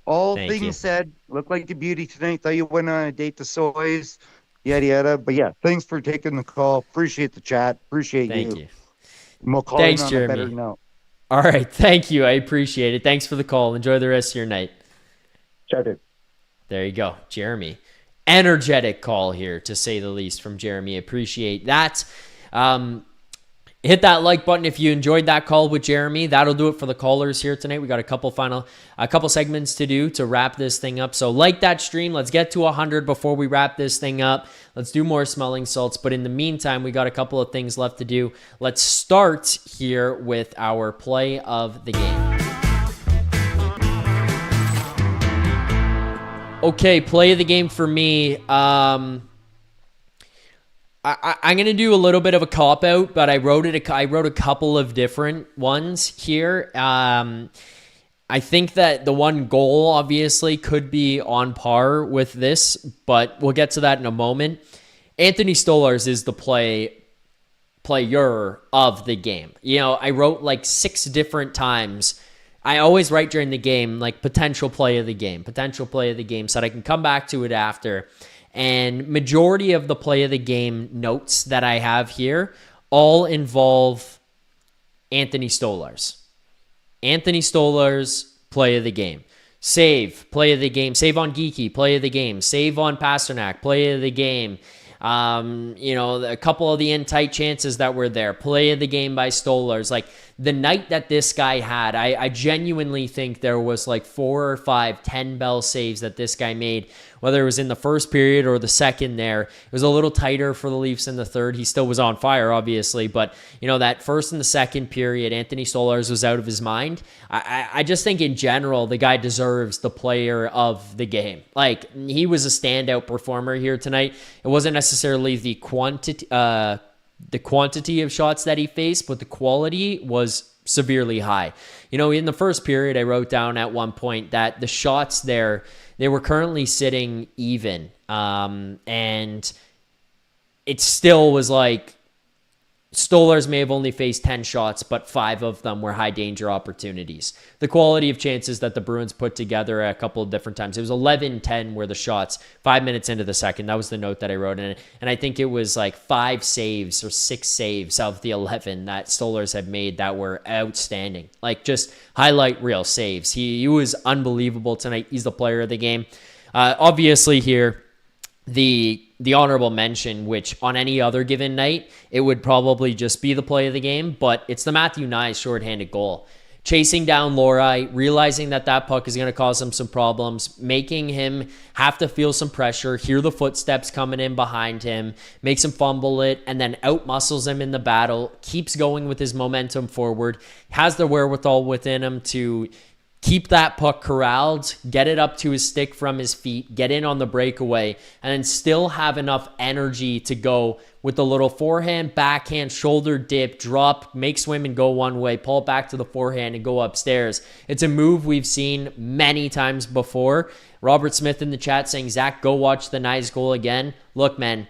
things said. Look like a beauty tonight. Thought you went on a date to Soys. Yada yada. But yeah, thanks for taking the call. Appreciate the chat. Appreciate you. Thank you. And we'll call Thanks, on Jeremy. a better note. All right. Thank you. I appreciate it. Thanks for the call. Enjoy the rest of your night. Ciao, dude. There you go. Jeremy. Energetic call here, to say the least, from Jeremy. Appreciate that. Hit that like button if you enjoyed that call with Jeremy. That'll do it for the callers here tonight. We got a couple segments to do to wrap this thing up. So like that stream. Let's get to 100 before we wrap this thing up. Let's do more smelling salts. But in the meantime, we got a couple of things left to do. Let's start here with our play of the game. Okay, play of the game for me. I'm going to do a little bit of a cop-out, but I wrote a couple of different ones here. I think that the one goal, obviously, could be on par with this, but we'll get to that in a moment. Anthony Stolarz is the player of the game. You know, I wrote like 6 different times. I always write during the game, like potential play of the game, so that I can come back to it after. And majority of the play of the game notes that I have here all involve Anthony Stolarz. Anthony Stolarz, play of the game. Save, play of the game. Save on Geeky, play of the game. Save on Pasternak, play of the game. A couple of the in-tight chances that were there. Play of the game by Stolarz. Like, the night that this guy had, I genuinely think there was like 4 or 5 10-bell saves that this guy made, whether it was in the first period or the second there. It was a little tighter for the Leafs in the third. He still was on fire, obviously, but, that first and the second period, Anthony Stolarz was out of his mind. I just think in general, the guy deserves the player of the game. Like, he was a standout performer here tonight. It wasn't necessarily the the quantity of shots that he faced, but the quality was severely high. In the first period, I wrote down at one point that the shots there, they were currently sitting even. And it still was like Stolarz may have only faced 10 shots, but 5 of them were high danger opportunities. The quality of chances that the Bruins put together a couple of different times. It was 11-10 were the shots 5 minutes into the second. That was the note that I wrote in it. And I think it was like 5 saves or 6 saves out of the 11 that Stolarz had made that were outstanding. Like just highlight reel saves. He was unbelievable tonight. He's the player of the game. Obviously here, the honorable mention, which on any other given night, it would probably just be the play of the game, but it's the Matthew Knies shorthanded goal. Chasing down Lohrei, realizing that puck is going to cause him some problems, making him have to feel some pressure, hear the footsteps coming in behind him, makes him fumble it, and then outmuscles him in the battle, keeps going with his momentum forward, has the wherewithal within him to keep that puck corralled, get it up to his stick from his feet, get in on the breakaway, and then still have enough energy to go with the little forehand, backhand, shoulder dip, drop, make Swayman go one way, pull it back to the forehand, and go upstairs. It's a move we've seen many times before. Robert Smith in the chat saying, Zach, go watch the Knies goal again. Look, man,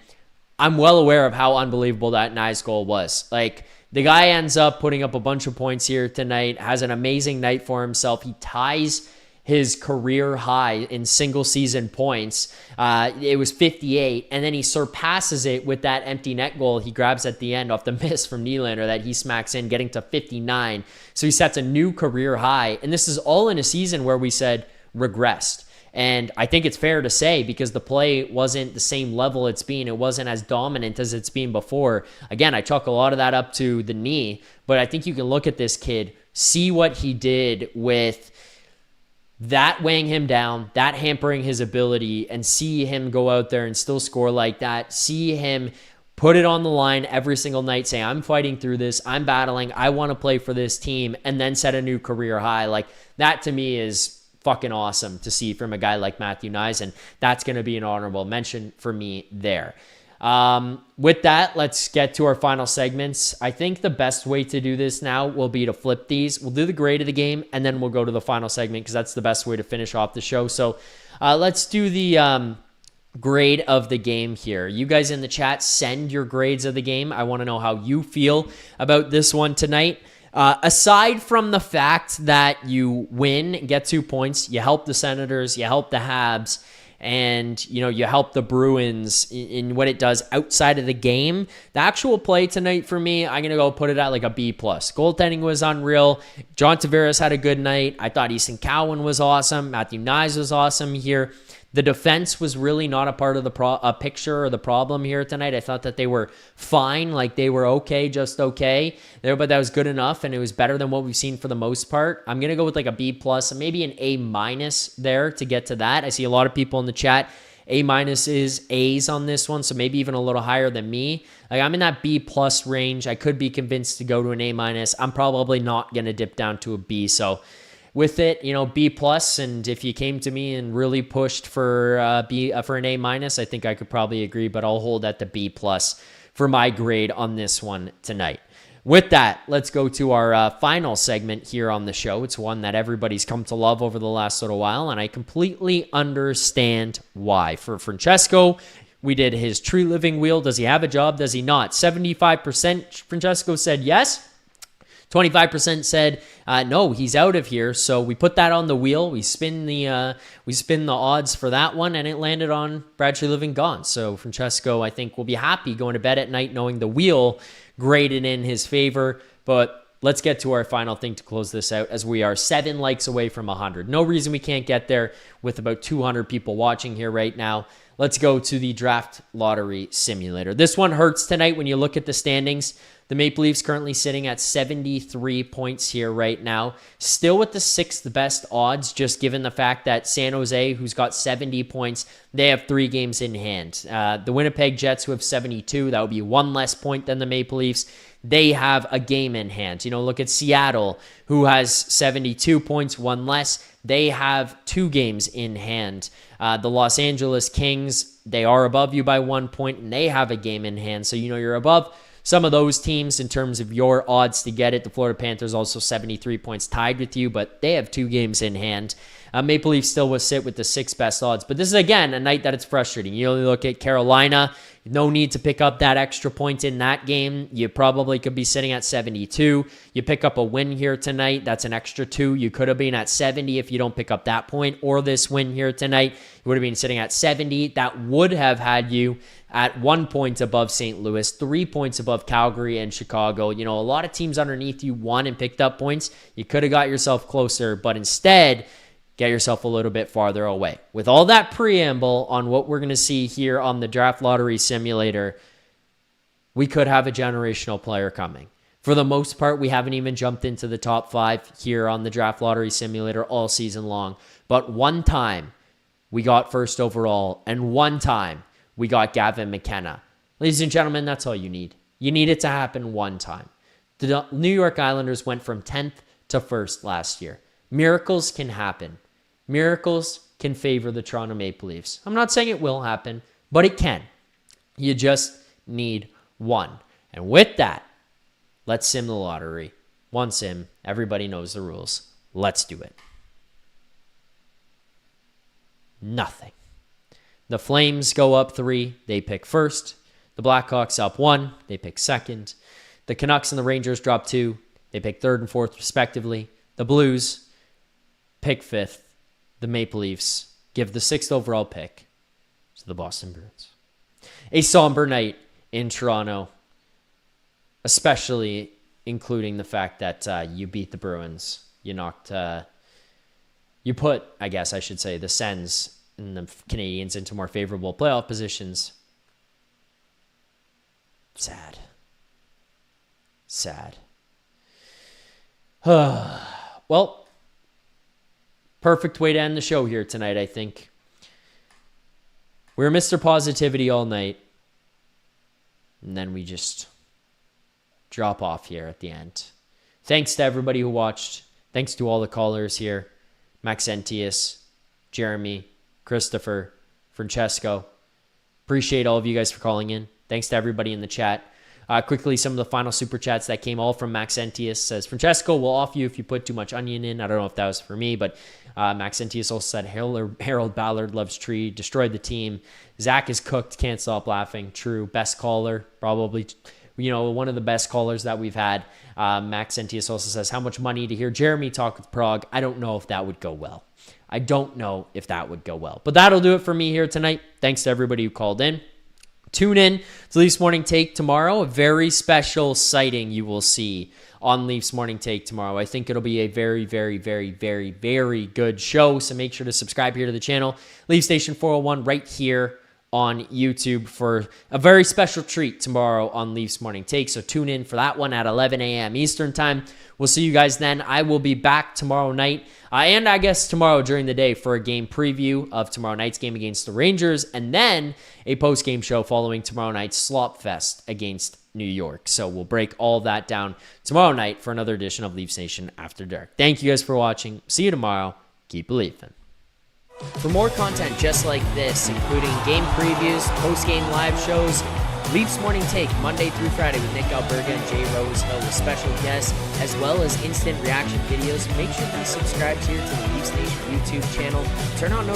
I'm well aware of how unbelievable that Knies goal was. Like, the guy ends up putting up a bunch of points here tonight, has an amazing night for himself. He ties his career high in single season points. It was 58, and then he surpasses it with that empty net goal he grabs at the end off the miss from Nylander that he smacks in, getting to 59. So he sets a new career high, and this is all in a season where we said regressed. And I think it's fair to say, because the play wasn't the same level it's been. It wasn't as dominant as it's been before. Again, I chalk a lot of that up to the knee, but I think you can look at this kid, see what he did with that weighing him down, that hampering his ability, and see him go out there and still score like that. See him put it on the line every single night, say, I'm fighting through this, I'm battling, I want to play for this team, and then set a new career high. Like, that to me is fucking awesome to see from a guy like Matthew Knies, and that's going to be an honorable mention for me there. With that, let's get to our final segments. I think the best way to do this now will be to flip these. We'll do the grade of the game, and then we'll go to the final segment, because that's the best way to finish off the show. So let's do the grade of the game here. You guys in the chat, send your grades of the game. I want to know how you feel about this one tonight. Aside from the fact that you win, get 2 points, you help the Senators, you help the Habs, and you help the Bruins in what it does outside of the game. The actual play tonight for me, I'm gonna go put it at like a B+. Goaltending was unreal. John Tavares had a good night. I thought Cowan was awesome. Matthew Knies was awesome here. The defense was really not a part of the picture or the problem here tonight. I thought that they were fine, like they were okay, just okay there, but that was good enough, and it was better than what we've seen for the most part. I'm going to go with like a B+, maybe an A- there to get to that. I see a lot of people in the chat. A- is A's on this one, so maybe even a little higher than me. Like, I'm in that B+ range. I could be convinced to go to an A-. I'm probably not going to dip down to a B, so with it, B+, and if you came to me and really pushed for an A-, I think I could probably agree, but I'll hold at the B+ for my grade on this one tonight. With that, let's go to our final segment here on the show. It's one that everybody's come to love over the last little while, and I completely understand why. For Francesco, we did his tree living wheel. Does he have a job? Does he not? 75% Francesco said yes. 25% said no, he's out of here. So we put that on the wheel. We spin the odds for that one, and it landed on Brad Treliving gone. So Francesco, I think, will be happy going to bed at night knowing the wheel graded in his favor. But let's get to our final thing to close this out, as we are 7 likes away from 100. No reason we can't get there with about 200 people watching here right now. Let's go to the draft lottery simulator. This one hurts tonight when you look at the standings. The Maple Leafs currently sitting at 73 points here right now. Still with the 6th best odds, just given the fact that San Jose, who's got 70 points, they have 3 games in hand. The Winnipeg Jets, who have 72, that would be 1 less point than the Maple Leafs. They have a game in hand. Look at Seattle, who has 72 points, 1 less. They have 2 games in hand. The Los Angeles Kings, they are above you by 1 point, and they have a game in hand. So you're above some of those teams in terms of your odds to get it. The Florida Panthers also 73 points tied with you, but they have 2 games in hand. Maple Leafs still will sit with the 6th best odds. But this is, again, a night that it's frustrating. You look at Carolina, no need to pick up that extra point in that game. You probably could be sitting at 72. You pick up a win here tonight, that's an extra 2. You could have been at 70 if you don't pick up that point, or this win here tonight. You would have been sitting at 70. That would have had you at 1 point above St. Louis, 3 points above Calgary and Chicago. A lot of teams underneath you won and picked up points. You could have got yourself closer, but instead, get yourself a little bit farther away. With all that preamble on what we're going to see here on the Draft Lottery Simulator, we could have a generational player coming. For the most part, we haven't even jumped into the top 5 here on the Draft Lottery Simulator all season long. But one time, we got first overall, and one time, we got Gavin McKenna. Ladies and gentlemen, that's all you need. You need it to happen one time. The New York Islanders went from 10th to 1st last year. Miracles can happen. Miracles can favor the Toronto Maple Leafs. I'm not saying it will happen, but it can. You just need one. And with that, let's sim the lottery. One sim. Everybody knows the rules. Let's do it. Nothing. The Flames go up 3. They pick first. The Blackhawks up 1. They pick second. The Canucks and the Rangers drop 2. They pick 3rd and 4th respectively. The Blues pick 5th. The Maple Leafs give the 6th overall pick to the Boston Bruins. A somber night in Toronto, especially including the fact that you beat the Bruins. You put, I guess I should say, the Sens and the Canadians into more favorable playoff positions. Sad. Well, perfect way to end the show here tonight, I think. We're Mr. Positivity all night. And then we just drop off here at the end. Thanks to everybody who watched. Thanks to all the callers here. Maxentius, Jeremy, Christopher, Francesco. Appreciate all of you guys for calling in. Thanks to everybody in the chat. Quickly, some of the final super chats that came all from Maxentius says, Francesco will off you if you put too much onion in. I don't know if that was for me, but Maxentius also said, Harold Ballard loves Tree, destroyed the team. Zach is cooked, can't stop laughing. True, best caller, probably, one of the best callers that we've had. Maxentius also says, how much money to hear Jeremy talk with Prague? I don't know if that would go well. But that'll do it for me here tonight. Thanks to everybody who called in. Tune in to Leafs Morning Take tomorrow. A very special sighting you will see on Leafs Morning Take tomorrow. I think it'll be a very, very, very, very, very good show. So make sure to subscribe here to the channel. Leaf Station 401 right here on YouTube for a very special treat tomorrow on Leafs Morning Take. So tune in for that one at 11 a.m. Eastern Time. We'll see you guys then. I will be back tomorrow night and I guess tomorrow during the day for a game preview of tomorrow night's game against the Rangers and then a post-game show following tomorrow night's Slop Fest against New York. So we'll break all that down tomorrow night for another edition of Leafs Nation After Dark. Thank you guys for watching. See you tomorrow. Keep believing. For more content just like this, including game previews, post-game live shows, Leafs Morning Take, Monday through Friday with Nick Alberga and Jay Rosehill with special guests, as well as instant reaction videos, make sure to be subscribed here to the Leafs Nation YouTube channel. Turn on notifications